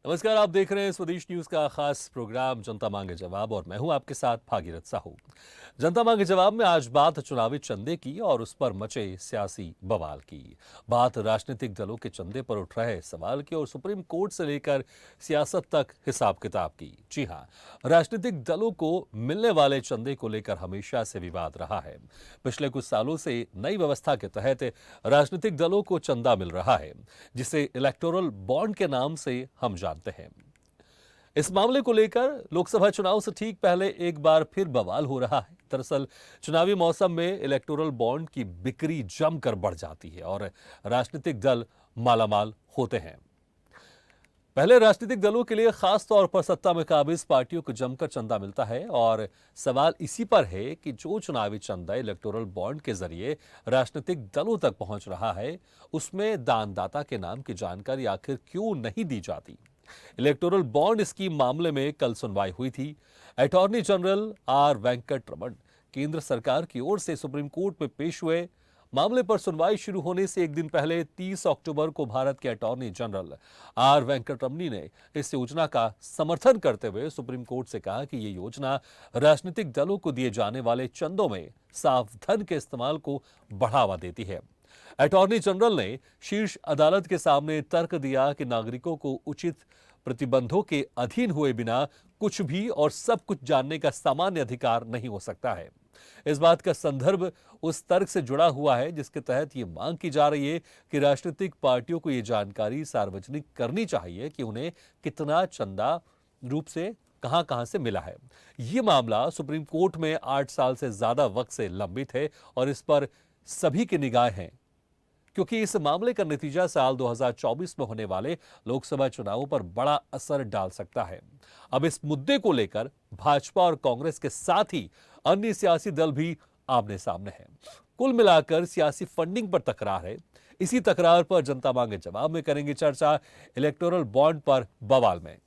नमस्कार, आप देख रहे हैं स्वदेश न्यूज का खास प्रोग्राम जनता मांगे जवाब और मैं हूं आपके साथ भागीरथ साहू। जनता मांगे जवाब में आज बात चुनावी चंदे की और उस पर मचे सियासी बवाल की। बात राजनीतिक दलों के चंदे पर उठ रहे सवाल की और सुप्रीम कोर्ट से लेकर सियासत तक हिसाब किताब की। जी हां, राजनीतिक दलों को मिलने वाले चंदे को लेकर हमेशा से विवाद रहा है। पिछले कुछ सालों से नई व्यवस्था के तहत राजनीतिक दलों को चंदा मिल रहा है, जिसे इलेक्टोरल बॉन्ड के नाम से हम जानते हैं। इस मामले को लेकर लोकसभा चुनाव से ठीक पहले एक बार फिर बवाल हो रहा है। दरअसल चुनावी मौसम में इलेक्टोरल बॉन्ड की बिक्री जमकर बढ़ जाती है और राजनीतिक दल मालामाल होते हैं। पहले राजनीतिक दलों के लिए खास तौर पर सत्ता में काबिज पार्टियों को जमकर चंदा मिलता है और सवाल इसी पर है कि जो चुनावी चंदा इलेक्टोरल बॉन्ड के जरिए राजनीतिक दलों तक पहुंच रहा है, उसमें दानदाता के नाम की जानकारी आखिर क्यों नहीं दी जाती। इलेक्टोरल बॉन्ड स्कीम मामले में कल सुनवाई हुई थी। Attorney general R Venkat Raman केंद्र सरकार की ओर से सुप्रीम कोर्ट में पेश हुए। मामले पर सुनवाई शुरू होने से एक दिन पहले 30 अक्टूबर को भारत के अटॉर्नी जनरल आर वेंकटरमनी ने इस योजना का समर्थन करते हुए सुप्रीम कोर्ट से कहा कि ये योजना राजनीतिक दलों को दिए जाने वाले चंदों में साफ धन के इस्तेमाल को बढ़ावा देती है। अटॉर्नी जनरल ने शीर्ष अदालत के सामने तर्क दिया कि नागरिकों को उचित प्रतिबंधों के अधीन हुए बिना कुछ भी और सब कुछ जानने का सामान्य अधिकार नहीं हो सकता है। इस बात का संदर्भ उस तर्क से जुड़ा हुआ है जिसके तहत ये मांग की जा रही है कि राजनीतिक पार्टियों को ये जानकारी सार्वजनिक करनी चाहिए कि उन्हें कितना चंदा रूप से कहां-कहां से मिला है। ये मामला सुप्रीम कोर्ट में 8 साल से ज्यादा वक्त से लंबित है और इस पर सभी की निगाहें हैं, क्योंकि इस मामले का नतीजा साल 2024 में होने वाले लोकसभा चुनावों पर बड़ा असर डाल सकता है। अब इस मुद्दे को लेकर भाजपा और कांग्रेस के साथ ही अन्य सियासी दल भी आमने सामने हैं। कुल मिलाकर सियासी फंडिंग पर तकरार है। इसी तकरार पर जनता मांगे जवाब में करेंगे चर्चा इलेक्टोरल बॉन्ड पर बवाल में।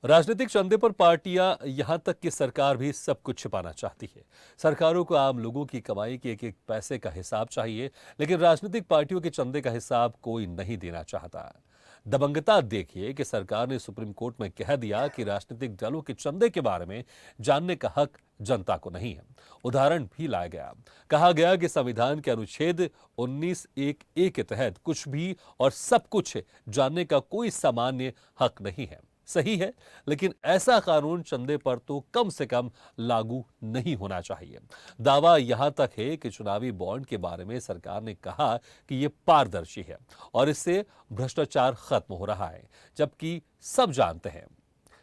राजनीतिक चंदे पर पार्टियां यहां तक कि सरकार भी सब कुछ छिपाना चाहती है। सरकारों को आम लोगों की कमाई के एक एक पैसे का हिसाब चाहिए, लेकिन राजनीतिक पार्टियों के चंदे का हिसाब कोई नहीं देना चाहता। दबंगता देखिए कि सरकार ने सुप्रीम कोर्ट में कह दिया कि राजनीतिक दलों के चंदे के बारे में जानने का हक जनता को नहीं है। उदाहरण भी लाया गया। कहा गया कि संविधान के अनुच्छेद 19(1)(a) के तहत कुछ भी और सब कुछ जानने का कोई सामान्य हक नहीं है। सही है, लेकिन ऐसा कानून चंदे पर तो कम से कम लागू नहीं होना चाहिए। दावा यहां तक है कि चुनावी बॉन्ड के बारे में सरकार ने कहा कि यह पारदर्शी है और इससे भ्रष्टाचार खत्म हो रहा है, जबकि सब जानते हैं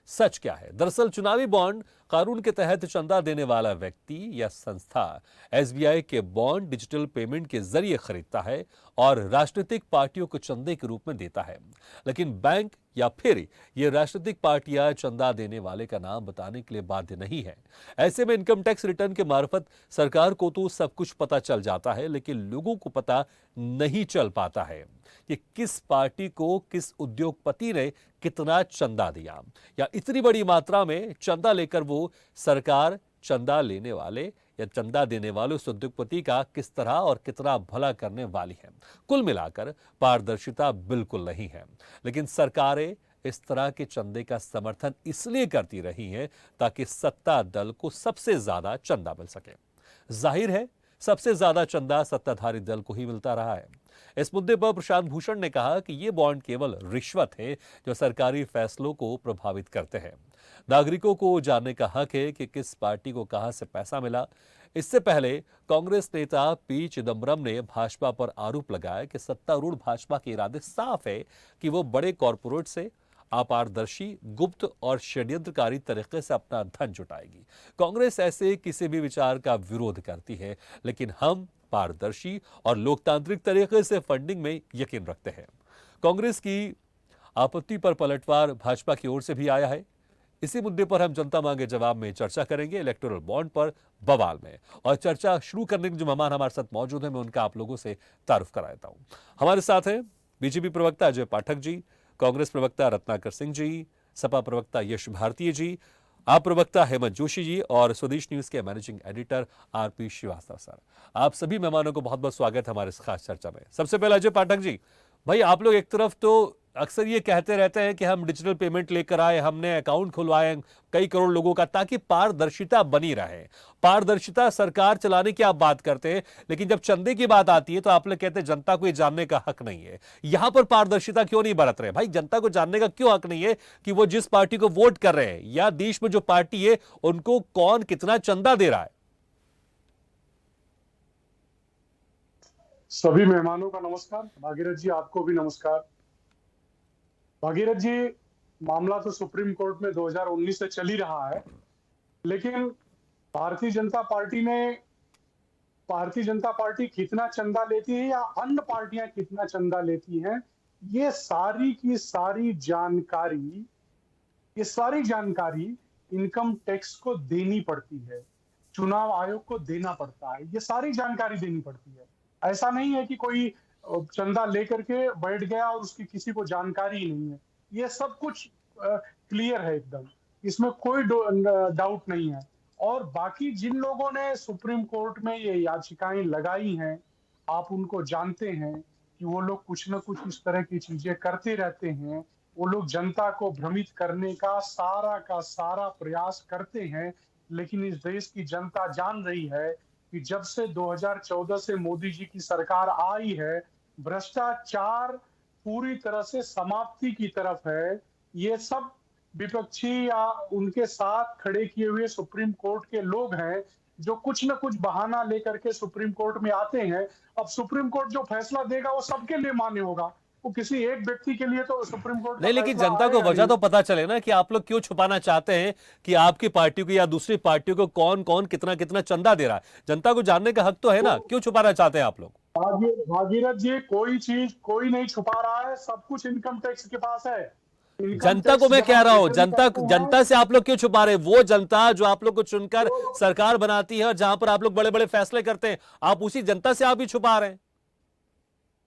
सच क्या है। दरअसल चुनावी बॉन्ड कानून के तहत चंदा देने वाला व्यक्ति या संस्था एसबीआई के बॉन्ड डिजिटल पेमेंट के जरिए खरीदता है और राजनीतिक पार्टियों को चंदे के रूप में देता है। लेकिन बैंक या फिर ये राजनीतिक पार्टियां चंदा देने वाले का नाम बताने के लिए बाध्य नहीं है। ऐसे में इनकम टैक्स रिटर्न के मार्फत सरकार को तो सब कुछ पता चल जाता है, लेकिन लोगों को पता नहीं चल पाता है कि किस पार्टी को किस उद्योगपति ने कितना चंदा दिया, या इतनी बड़ी मात्रा में चंदा लेकर वो सरकार चंदा लेने वाले या चंदा देने वाले उस उद्योगपति का किस तरह और कितना भला करने वाली है। कुल मिलाकर पारदर्शिता बिल्कुल नहीं है, लेकिन सरकारें इस तरह के चंदे का समर्थन इसलिए करती रही हैं ताकि सत्ता दल को सबसे ज्यादा चंदा मिल सके। जाहिर है, सबसे ज्यादा चंदा सत्ताधारी दल को ही मिलता रहा है। इस मुद्दे पर प्रशांत भूषण ने कहा कि ये बॉन्ड केवल रिश्वत है जो सरकारी फैसलों को प्रभावित करते हैं। नागरिकों को जानने का हक है कि किस पार्टी को कहां से पैसा मिला। इससे पहले कांग्रेस नेता पी चिदम्बरम ने भाजपा पर आरोप लगाया कि सत्तारूढ़ भाजपा के इरादे साफ है कि वो बड़े कॉरपोरेट से अपारदर्शी, गुप्त और षड्यंत्रकारी तरीके से अपना धन जुटाएगी। कांग्रेस ऐसे किसी भी विचार का विरोध करती है, लेकिन हम पारदर्शी और लोकतांत्रिक तरीके से फंडिंग में यकीन रखते हैं। कांग्रेस की आपत्ति पर पलटवार भाजपा की ओर से भी आया है। इसी मुद्दे पर हम जनता मांगे जवाब में चर्चा करेंगे इलेक्टोरल बॉन्ड पर बवाल में। और चर्चा शुरू करने के जो मेहमान हमारे साथ मौजूद हैं, मैं उनका आप लोगों से तारुफ करा देता हूं। हमारे साथ हैं बीजेपी प्रवक्ता अजय पाठक जी, कांग्रेस प्रवक्ता रत्नाकर सिंह जी, सपा प्रवक्ता यश भारती जी, आप प्रवक्ता हेमंत जोशी जी और स्वदेश न्यूज के managing editor RP Srivastava sir. आप सभी मेहमानों को बहुत बहुत स्वागत है हमारे इस खास चर्चा में। सबसे पहले अजय पाठक जी, भाई आप लोग एक तरफ तो अक्सर ये कहते रहते हैं कि हम डिजिटल पेमेंट लेकर आए, हमने अकाउंट खुलवाए कई करोड़ लोगों का, ताकि पारदर्शिता बनी रहे। पारदर्शिता सरकार चलाने की आप बात करते हैं, लेकिन जब चंदे की बात आती है तो आप लोग कहते हैं जनता को ये जानने का हक नहीं है। यहां पर पारदर्शिता क्यों नहीं बरत रहे? भाई जनता को जानने का क्यों हक नहीं है कि वो जिस पार्टी को वोट कर रहे हैं या देश में जो पार्टी है उनको कौन कितना चंदा दे रहा है? सभी मेहमानों का नमस्कार। भागीरथ जी, आपको भी नमस्कार। भागीरथ जी, मामला तो सुप्रीम कोर्ट में 2019 से चल ही रहा है, लेकिन भारतीय जनता पार्टी कितना चंदा लेती है या अन्य पार्टियां कितना चंदा लेती हैं, ये सारी की सारी जानकारी इनकम टैक्स को देनी पड़ती है, चुनाव आयोग को देना पड़ता है, ये सारी जानकारी देनी पड़ती है। ऐसा नहीं है कि कोई चंदा लेकर के बैठ गया और उसकी किसी को जानकारी नहीं है। ये सब कुछ क्लियर है एकदम, इसमें कोई डाउट नहीं है। और बाकी जिन लोगों ने सुप्रीम कोर्ट में ये याचिकाएं लगाई हैं, आप उनको जानते हैं कि वो लोग कुछ न कुछ इस तरह की चीजें करते रहते हैं। वो लोग जनता को भ्रमित करने का सारा प्रयास करते हैं, लेकिन इस देश की जनता जान रही है कि जब से 2014 से मोदी जी की सरकार आई है, भ्रष्टाचार पूरी तरह से समाप्ति की तरफ है। ये सब विपक्षी या उनके साथ खड़े किए हुए सुप्रीम कोर्ट के लोग हैं जो कुछ न कुछ बहाना लेकर के सुप्रीम कोर्ट में आते हैं। अब सुप्रीम कोर्ट जो फैसला देगा वो सबके लिए मान्य होगा, वो किसी एक व्यक्ति के लिए तो सुप्रीम कोर्ट नहीं, लेकिन जनता को वजह तो पता चले ना कि आप लोग क्यों छुपाना चाहते हैं कि आपकी पार्टी को या दूसरी पार्टी को कौन कौन कितना कितना चंदा दे रहा है। जनता को जानने का हक तो है ना, क्यों छुपाना चाहते हैं आप लोग? भागीरथ जी, कोई चीज कोई नहीं छुपा रहा है, सब कुछ इनकम टैक्स के पास है। जनता को मैं कह रहा हूं, जनता से आप लोग क्यों छुपा रहे? वो जनता जो आप लोग को चुनकर सरकार बनाती है और जहां पर आप लोग बड़े बड़े फैसले करते हैं, आप उसी जनता से आप ही छुपा रहे हैं।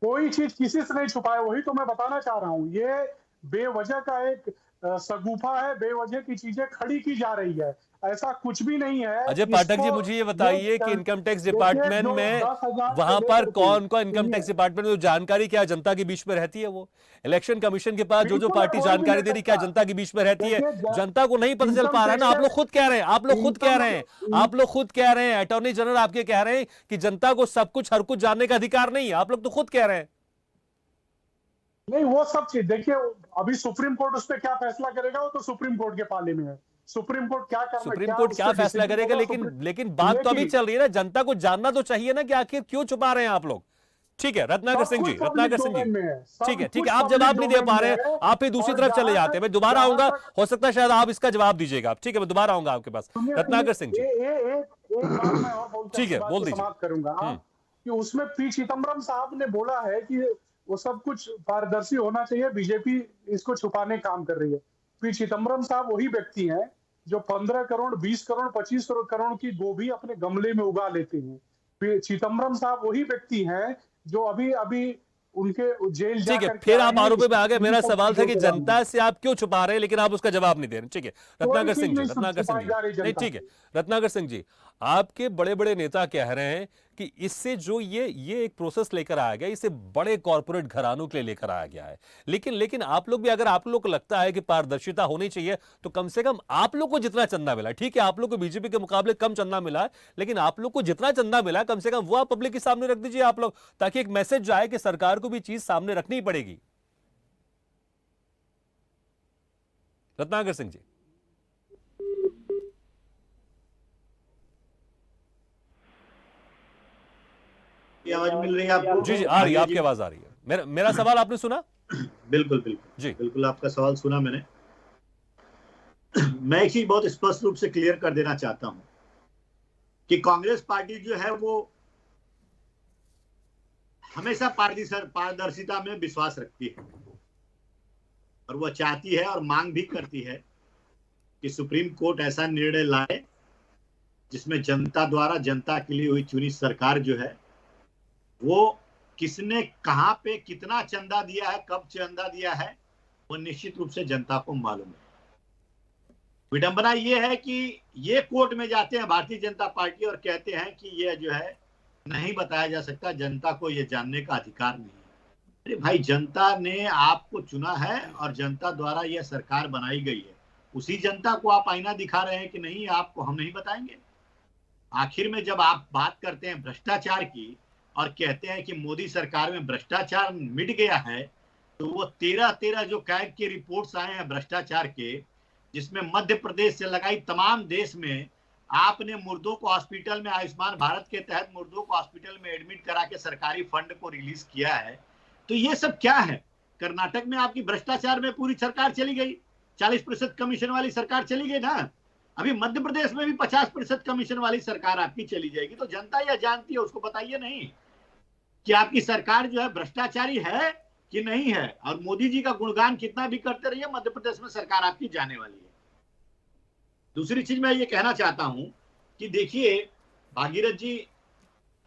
कोई चीज किसी से नहीं छुपाए, वही तो मैं बताना चाह रहा हूं। ये बेवजह का एक सगुफा है, बेवजह की चीजें खड़ी की जा रही है, ऐसा कुछ भी नहीं है। अजय पाठक जी, मुझे ये बताइए कि इनकम टैक्स डिपार्टमेंट में वहां पर कौन कौन इनकम टैक्स डिपार्टमेंट में जानकारी क्या जनता के बीच में रहती है? वो इलेक्शन कमिशन के पास जो पार्टी जानकारी दे रही, क्या जनता के बीच में रहती है? जनता को नहीं पता चल पा रहा है ना। आप लोग खुद कह रहे हैं, आप लोग खुद कह रहे हैं, अटॉर्नी जनरल आपके कह रहे हैं कि जनता को सब कुछ हर कुछ जानने का अधिकार नहीं है। आप लोग तो खुद कह रहे हैं। नहीं, वो सब चीज देखिए, अभी सुप्रीम कोर्ट उस पर क्या फैसला करेगा वो तो सुप्रीम कोर्ट के पाले में है। सुप्रीम कोर्ट क्या फैसला करेगा, लेकिन बात तो अभी चल रही है ना। जनता को जानना तो चाहिए ना कि आखिर क्यों छुपा रहे हैं आप लोग। ठीक है रत्नाकर सिंह जी, ठीक है, आप जवाब नहीं दे पा रहे हैं, आप ही दूसरी तरफ चले जाते हैं। मैं दोबारा आऊंगा, हो सकता है शायद आप इसका जवाब दीजिएगा। ठीक है, मैं दोबारा आऊंगा आपके पास। रत्नाकर सिंह जी, ठीक है, बोल दीजिए। करूंगा कि उसमें पी चिदम्बरम साहब ने बोला है कि वो सब कुछ पारदर्शी होना चाहिए, बीजेपी इसको छुपाने काम कर रही है। पी चिदम्बरम साहब वही व्यक्ति हैं जो 15 करोड़ 20 करोड़ 25 करोड़ की गोभी अपने गमले में उगा लेते हैं। पी चिदम्बरम साहब वही व्यक्ति हैं जो अभी उनके जेल ठीक है, फिर आप आरोपी में आ गए। मेरा सवाल था कि जनता से आप क्यों छुपा रहे हैं, लेकिन आप उसका जवाब नहीं दे रहे। ठीक है रत्नाकर सिंह जी, नहीं ठीक है रत्नाकर सिंह जी, आपके बड़े बड़े नेता कह रहे हैं कि इससे जो ये एक प्रोसेस लेकर आया गया, इसे बड़े कॉर्पोरेट घरानों के लिए लेकर आया गया है। लेकिन आप लोग भी, अगर आप लोग को लगता है कि पारदर्शिता होनी चाहिए, तो कम से कम आप लोग को जितना चंदा मिला, ठीक है आप लोग को बीजेपी के मुकाबले कम चंदा मिला है, लेकिन आप लोग को जितना चंदा मिला कम से कम वो आप पब्लिक के सामने रख दीजिए आप लोग, ताकि एक मैसेज जाए कि सरकार को भी चीज सामने रखनी पड़ेगी। रत्नाकर सिंह जी, आवाज मिल रही है आपको? जी आ रही है, आपकी आवाज आ रही है। मेरा सवाल आपने सुना? बिल्कुल जी, बिल्कुल आपका सवाल सुना मैंने। मैं एक चीज बहुत स्पष्ट रूप से क्लियर कर देना चाहता हूं कि कांग्रेस पार्टी जो है वो हमेशा पारदर्शिता में विश्वास रखती है और वह चाहती है और मांग भी करती है कि सुप्रीम कोर्ट ऐसा निर्णय लाए जिसमें जनता द्वारा जनता के लिए हुई चुनी सरकार जो है वो किसने कहां पे कितना चंदा दिया है, कब चंदा दिया है, वो निश्चित रूप से जनता को मालूम है। विडंबना ये है कि ये कोर्ट में जाते हैं भारतीय जनता पार्टी और कहते हैं कि ये जो है नहीं बताया जा सकता, जनता को ये जानने का अधिकार नहीं है। अरे भाई, जनता ने आपको चुना है और जनता द्वारा यह सरकार बनाई गई है, उसी जनता को आप आईना दिखा रहे हैं कि नहीं आपको हम नहीं बताएंगे। आखिर में जब आप बात करते हैं भ्रष्टाचार की और कहते हैं कि मोदी सरकार में भ्रष्टाचार मिट गया है, तो वो 13 जो कैग के रिपोर्ट्स आए हैं भ्रष्टाचार के, जिसमें मध्य प्रदेश से लगाई तमाम देश में आपने मुर्दों को हॉस्पिटल में, आयुष्मान भारत के तहत मुर्दों को हॉस्पिटल में एडमिट करा के सरकारी फंड को रिलीज किया है। तो ये सब क्या है? कर्नाटक में आपकी भ्रष्टाचार में पूरी सरकार चली गई, 40% कमीशन वाली सरकार चली गई ना। अभी मध्य प्रदेश में भी 50% कमीशन वाली सरकार आपकी चली जाएगी। तो जनता यह जानती है, उसको बताइए नहीं कि आपकी सरकार जो है भ्रष्टाचारी है कि नहीं है। और मोदी जी का गुणगान कितना भी करते रहिए, मध्य प्रदेश में सरकार आपकी जाने वाली है। दूसरी चीज मैं ये कहना चाहता हूं कि देखिए भागीरथ जी,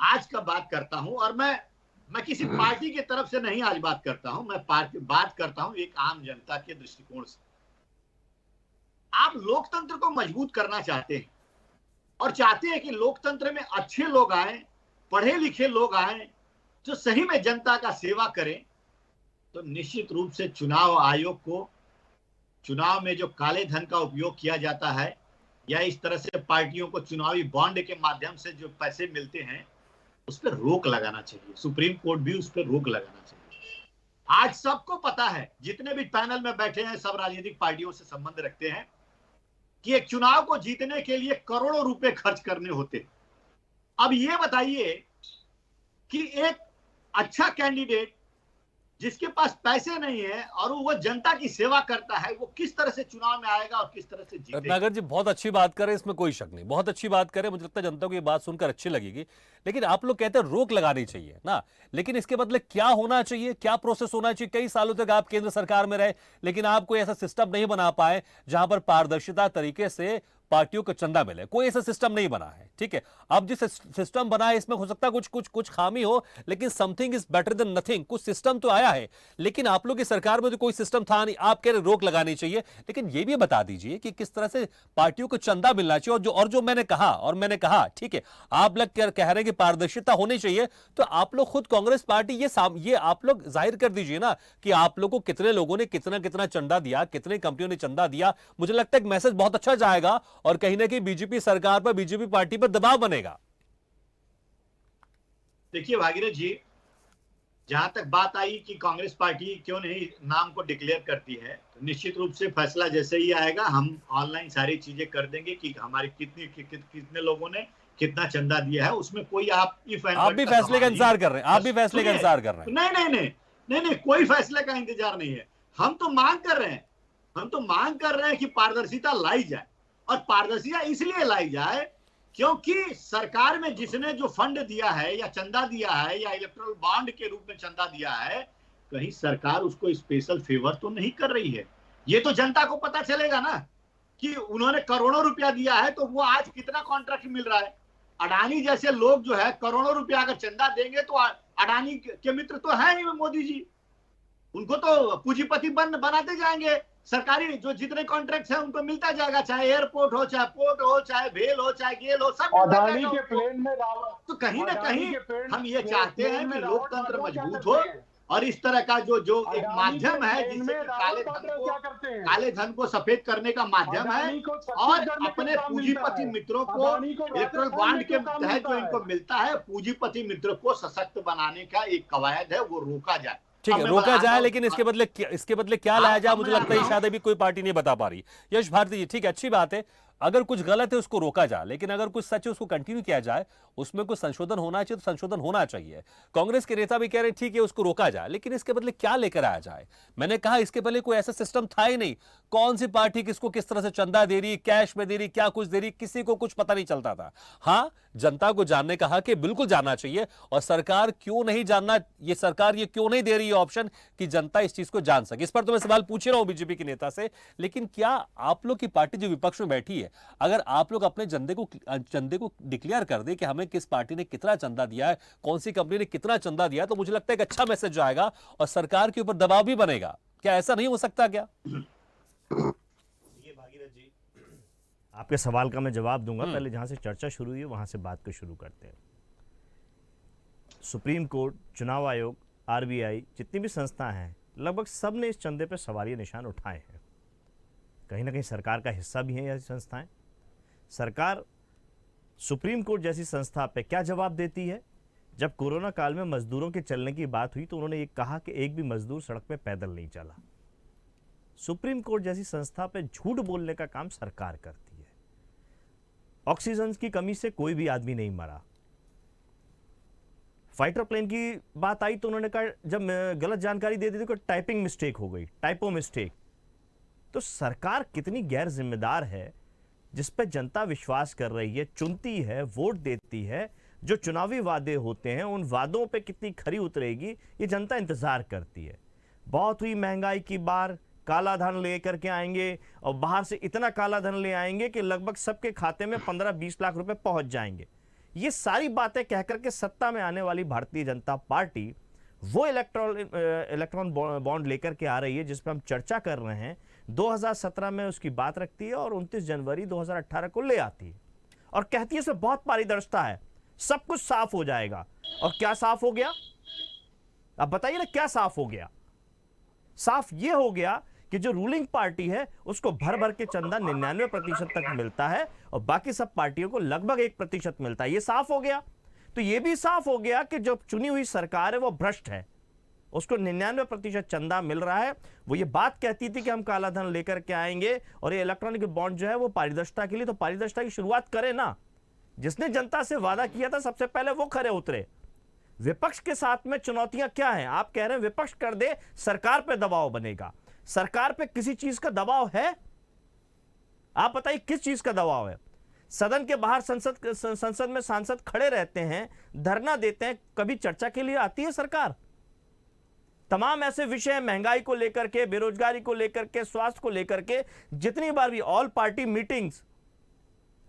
आज का बात करता हूं और मैं किसी पार्टी की तरफ से नहीं आज बात करता हूं, मैं बात करता हूं एक आम जनता के दृष्टिकोण से। आप लोकतंत्र को मजबूत करना चाहते हैं और चाहते हैं कि लोकतंत्र में अच्छे लोग आए, पढ़े लिखे लोग आए, जो सही में जनता का सेवा करें, तो निश्चित रूप से चुनाव आयोग को चुनाव में जो काले धन का उपयोग किया जाता है या इस तरह से पार्टियों को चुनावी बॉन्ड के माध्यम से जो पैसे मिलते हैं, उस पर रोक लगाना चाहिए। सुप्रीम कोर्ट भी उस पर रोक लगाना चाहिए। आज सबको पता है, जितने भी पैनल में बैठे हैं सब राजनीतिक पार्टियों से संबंध रखते हैं, कि एक चुनाव को जीतने के लिए करोड़ों रुपए खर्च करने होते। अब ये बताइए कि एक अच्छा कैंडिडेट जिसके पास पैसे नहीं है और वो जनता की सेवा करता है, वो किस तरह से चुनाव में आएगा और किस तरह से जीतेगा। रत्नाकर जी बहुत अच्छी बात करें, इसमें कोई शक नहीं, बहुत अच्छी बात करें। मुझे लगता है जनता को ये बात सुनकर अच्छी लगेगी। लेकिन आप लोग कहते हैं रोक लगानी चाहिए ना, लेकिन इसके बदले क्या होना चाहिए, क्या प्रोसेस होना चाहिए? कई सालों तक आप केंद्र सरकार में रहे, लेकिन आप कोई ऐसा सिस्टम नहीं बना पाए जहां पर पारदर्शिता तरीके से पार्टियों को चंदा मिले। कोई ऐसा सिस्टम नहीं बना है, ठीक है। अब जिस सिस्टम बना है इसमें हो सकता है कुछ खामी हो, लेकिन something is better than nothing. कुछ सिस्टम तो आया है, लेकिन आप लोग की सरकार में तो कोई सिस्टम था नहीं। आप कह रहे रोक लगानी चाहिए, लेकिन यह भी बता दीजिए कि किस तरह से पार्टियों को चंदा मिलना चाहिए। और जो मैंने कहा ठीक है, आप लोग कह रहे हैं कि पारदर्शिता होनी चाहिए, तो आप लोग खुद कांग्रेस पार्टी ये आप लोग जाहिर कर दीजिए ना कि आप लोगों को कितने लोगों ने कितना चंदा दिया, कितने कंपनियों ने चंदा दिया। मुझे लगता है एक मैसेज बहुत अच्छा जाएगा और कहीं ना कहीं बीजेपी सरकार पर, बीजेपी पार्टी पर दबाव बनेगा। देखिए भागीरथ जी, जहां तक बात आई कि कांग्रेस पार्टी क्यों नहीं नाम को डिक्लेयर करती है, तो निश्चित रूप से फैसला जैसे ही आएगा हम ऑनलाइन सारी चीजें कर देंगे कि हमारी कितने लोगों ने कितना चंदा दिया है। उसमें कोई आप भी फैसले का इंतजार कर रहे हैं, आप भी फैसले का इंतजार कर रहे हैं। नहीं, कोई फैसले का इंतजार नहीं है। हम तो मांग कर रहे हैं कि पारदर्शिता लाई जाए। और पारदर्शिता इसलिए लाई जाए क्योंकि सरकार में जिसने जो फंड दिया है या चंदा दिया है या इलेक्टोरल बॉन्ड के रूप में चंदा दिया है, कहीं सरकार उसको स्पेशल फेवर तो नहीं कर रही है। ये तो जनता को पता चलेगा ना कि उन्होंने करोड़ों रुपया दिया है, तो वो आज कितना कॉन्ट्रैक्ट मिल रहा है। अडानी जैसे लोग जो है करोड़ों रुपया अगर चंदा देंगे तो अडानी के मित्र तो है ही मोदी जी, उनको तो पूंजीपति बनाते जाएंगे। सरकारी जो जितने कॉन्ट्रैक्ट हैं उनको मिलता जाएगा, चाहे एयरपोर्ट हो, चाहे पोर्ट हो, चाहे भेल हो, चाहे गेल हो, सब अडानी के प्लेन में तो कहीं ना कहीं हम ये चाहते हैं कि लोकतंत्र मजबूत हो और इस तरह का जो एक माध्यम है जिससे काले धन को सफेद करने का माध्यम है और अपने पूंजीपति मित्रों को इलेक्ट्रल बॉन्ड के तहत जो इनको मिलता है, पूंजीपति मित्रों को सशक्त बनाने का एक कवायद है, वो रोका जाए। ठीक है, रोका जाए, लेकिन इसके बदले क्या लाया जाए, मुझे लगता है शायद अभी कोई पार्टी नहीं बता पा रही। यश भारती जी, ठीक है, अच्छी बात है, अगर कुछ गलत है उसको रोका जाए, लेकिन अगर कुछ सच है उसको कंटिन्यू किया जाए, उसमें कुछ संशोधन होना चाहिए तो संशोधन होना चाहिए। कांग्रेस के नेता भी कह रहे हैं ठीक है उसको रोका जाए, लेकिन इसके बदले क्या लेकर आया जाए? मैंने कहा इसके पहले कोई ऐसा सिस्टम था ही नहीं। कौन सी पार्टी किसको किस तरह से चंदा दे रही, कैश में दे रही, क्या कुछ दे रही, किसी को कुछ पता नहीं चलता था। हाँ, जनता को जानने का हक है, बिल्कुल जानना चाहिए। और सरकार क्यों नहीं जानना, ये सरकार ये क्यों नहीं दे रही है ऑप्शन कि जनता इस चीज को जान सके? इस पर तो मैं सवाल पूछ रहा हूं बीजेपी के नेता से, लेकिन क्या आप लोग की पार्टी जो विपक्ष में बैठी है, अगर आप लोग अपने चंदे को डिक्लेयर कर दे कि हमें किस पार्टी ने कितना चंदा दिया है, कौन सी कंपनी ने कितना चंदा दिया है, तो मुझे लगता है एक अच्छा मैसेज जाएगा और सरकार के ऊपर दबाव भी बनेगा। क्या ऐसा नहीं हो सकता क्या? ये भागीरथ जी, आपके सवाल का मैं जवाब दूंगा, पहले जहां से चर्चा शुरू हुई है वहां से बात को शुरू करते हैं। सुप्रीम कोर्ट, चुनाव आयोग, आरबीआई, जितनी भी संस्थाएं हैं, लगभग सब ने इस चंदे पर सवालिया निशान उठाए हैं। कहीं ना कहीं सरकार का हिस्सा भी है यह संस्थाएं। सरकार सुप्रीम कोर्ट जैसी संस्था पे क्या जवाब देती है? जब कोरोना काल में मजदूरों के चलने की बात हुई तो उन्होंने ये कहा कि एक भी मजदूर सड़क पे पैदल नहीं चला। सुप्रीम कोर्ट जैसी संस्था पे झूठ बोलने का काम सरकार करती है। ऑक्सीजन की कमी से कोई भी आदमी नहीं मरा। फाइटर प्लेन की बात आई तो उन्होंने कहा, जब गलत जानकारी दे दी थी, टाइपिंग मिस्टेक हो गई, टाइपो मिस्टेक। तो सरकार कितनी गैर जिम्मेदार है, जिस पे जनता विश्वास कर रही है, चुनती है, वोट देती है। जो चुनावी वादे होते हैं उन वादों पे कितनी खरी उतरेगी ये जनता इंतजार करती है। बहुत हुई महंगाई की बार, काला धन लेकर के आएंगे और बाहर से इतना काला धन ले आएंगे कि लगभग सबके खाते में 15-20 लाख रुपए पहुंच जाएंगे। ये सारी बातें कहकर के सत्ता में आने वाली भारतीय जनता पार्टी वो इलेक्ट्रॉन बॉन्ड लेकर के आ रही है जिस पर हम चर्चा कर रहे हैं। 2017 में उसकी बात रखती है और 29 जनवरी 2018 को ले आती है और कहती है इसमें बहुत पारदर्शिता है, सब कुछ साफ हो जाएगा। और क्या साफ हो गया? अब बताइए ना, क्या साफ हो गया? साफ ये हो गया कि जो रूलिंग पार्टी है उसको भर भर के चंदा 99% तक मिलता है और बाकी सब पार्टियों को लगभग 1% मिलता है। ये साफ हो गया। तो ये भी साफ हो गया कि जो चुनी हुई सरकार है वो भ्रष्ट है, उसको 99% चंदा मिल रहा है। वो ये बात कहती थी कि हम काला धन लेकर के आएंगे और ये इलेक्ट्रॉनिक बॉन्ड जो है वो पारदर्शिता के लिए, तो पारदर्शिता की शुरुआत करे ना। जिसने जनता से वादा किया था सबसे पहले वो खरे उतरे। विपक्ष के साथ में चुनौतियां क्या हैं? आप कह रहे हैं विपक्ष कर दे, सरकार पे दबाव बनेगा। सरकार पे किसी चीज का दबाव है? आप बताइए किस चीज का दबाव है? सदन के बाहर संसद में सांसद खड़े रहते हैं, धरना देते हैं, कभी चर्चा के लिए आती है सरकार? तमाम ऐसे विषय, महंगाई को लेकर के, बेरोजगारी को लेकर के, स्वास्थ्य को लेकर के, जितनी बार भी ऑल पार्टी मीटिंग्स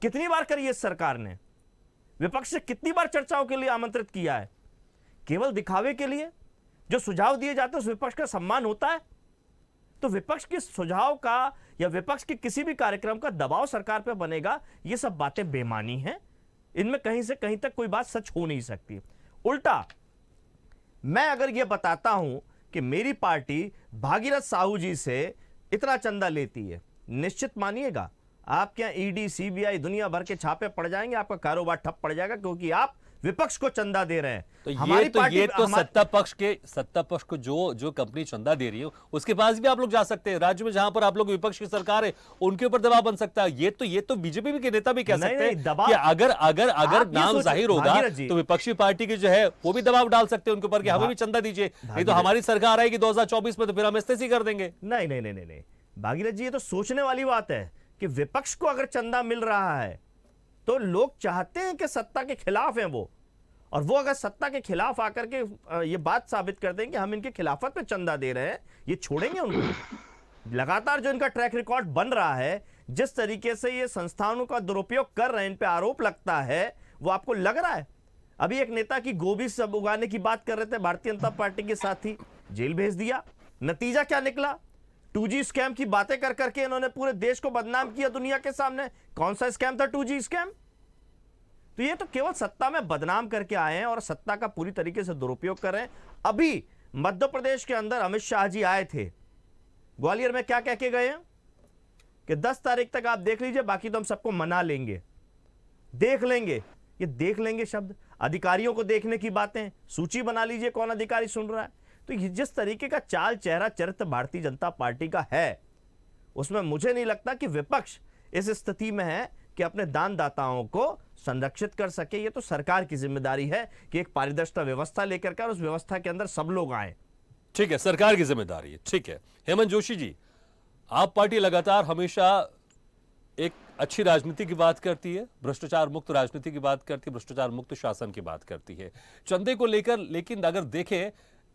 कितनी बार करी है सरकार ने? विपक्ष से कितनी बार चर्चाओं के लिए आमंत्रित किया है? केवल दिखावे के लिए जो सुझाव दिए जाते हैं उस विपक्ष का सम्मान होता है? तो विपक्ष के सुझाव का या विपक्ष के किसी भी कार्यक्रम का दबाव सरकार पर बनेगा, ये सब बातें बेमानी हैं। इनमें कहीं से कहीं तक कोई बात सच हो नहीं सकती। उल्टा मैं अगर यह बताता हूं कि मेरी पार्टी भागीरथ साहू जी से इतना चंदा लेती है, निश्चित मानिएगा आपके यहाँ ईडी, सीबीआई, दुनिया भर के छापे पड़ जाएंगे, आपका कारोबार ठप पड़ जाएगा, क्योंकि आप विपक्ष को चंदा दे रहे हैं। तो ये तो सत्ता पक्ष को जो कंपनी चंदा दे रही है उसके पास भी आप लोग जा सकते हैं। राज्य में जहां पर आप लोग विपक्ष की सरकार है उनके ऊपर दबाव बन सकता है। ये तो बीजेपी के नेता भी कह सकते हैं कि अगर नाम जाहिर होगा तो विपक्षी पार्टी की जो है वो भी दबाव डाल सकते हैं उनके ऊपर कि हमें भी चंदा दीजिए, नहीं तो हमारी सरकार आएगी 2024 में तो फिर हम इस्तीफा कर देंगे। नहीं भागीरथ जी, ये तो सोचने वाली बात है कि विपक्ष को अगर चंदा मिल रहा है तो लोग चाहते हैं कि सत्ता के खिलाफ हैं वो, और वो अगर सत्ता के खिलाफ आकर के ये बात साबित कर दें कि हम इनके खिलाफत पे चंदा दे रहे हैं, ये छोड़ेंगे उनको? लगातार जो इनका ट्रैक रिकॉर्ड बन रहा है, जिस तरीके से ये संस्थानों का दुरुपयोग कर रहे हैं, इन पे आरोप लगता है, वो आपको लग रहा है? अभी एक नेता की गोभी सब उगाने की बात कर रहे थे, भारतीय जनता पार्टी के साथी जेल भेज दिया। नतीजा क्या निकला? 2G स्कैम की बातें कर करके इन्होंने पूरे देश को बदनाम किया दुनिया के सामने। कौन सा स्कैम था 2G स्कैम? तो ये तो केवल सत्ता में बदनाम करके आए हैं और सत्ता का पूरी तरीके से दुरुपयोग कर रहे हैं। अभी मध्य प्रदेश के अंदर अमित शाह जी आए थे, ग्वालियर में क्या कह के गए हैं कि 10 तारीख तक आप देख लीजिए, बाकी तो हम सबको मना लेंगे, देख लेंगे। ये देख लेंगे शब्द, अधिकारियों को देखने की बातें, सूची बना लीजिए कौन अधिकारी सुन रहा है। तो ये जिस तरीके का चाल चेहरा चरित्र भारतीय जनता पार्टी का है, उसमें मुझे नहीं लगता कि विपक्ष इस स्थिति में है कि अपने दानदाताओं को संरक्षित कर सके। ये तो सरकार की जिम्मेदारी है कि एक पारदर्शिता व्यवस्था लेकर के उस व्यवस्था के अंदर सब लोग आए। ठीक है, सरकार की जिम्मेदारी है, ठीक है। हेमंत जोशी जी, आप पार्टी लगातार हमेशा एक अच्छी राजनीति की बात करती है, भ्रष्टाचार मुक्त राजनीति की बात करती है, भ्रष्टाचार मुक्त शासन की बात करती है चंदे को लेकर। लेकिन अगर देखें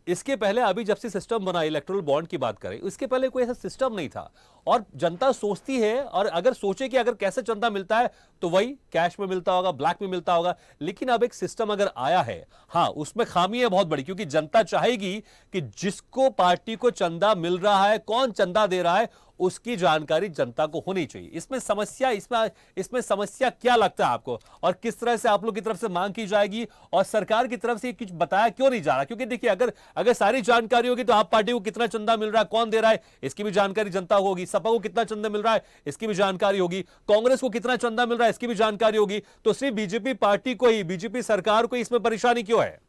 इसके पहले अभी जब से सिस्टम बना, इलेक्टोरल बॉन्ड की बात करें, इसके पहले कोई ऐसा सिस्टम नहीं था और जनता सोचती है, और अगर सोचे कि अगर कैसे चंदा मिलता है तो वही कैश में मिलता होगा, ब्लैक में मिलता होगा। लेकिन अब एक सिस्टम अगर आया है, हाँ उसमें खामी है बहुत बड़ी, क्योंकि जनता चाहेगी कि जिसको पार्टी को चंदा मिल रहा है, कौन चंदा दे रहा है, उसकी जानकारी जनता को होनी चाहिए। इसमें समस्या क्या लगता है आपको, और किस तरह से आप लोग की तरफ से मांग की जाएगी, और सरकार की तरफ से कुछ बताया क्यों नहीं जा रहा? क्योंकि देखिए, अगर सारी जानकारी होगी तो आप पार्टी को कितना चंदा मिल रहा है, कौन दे रहा है, इसकी भी जानकारी जनता को होगी। सपा को कितना चंदा मिल रहा है, इसकी भी जानकारी होगी। कांग्रेस को कितना चंदा मिल रहा है, इसकी भी जानकारी होगी। तो सिर्फ बीजेपी पार्टी को ही, बीजेपी सरकार को इसमें परेशानी क्यों है?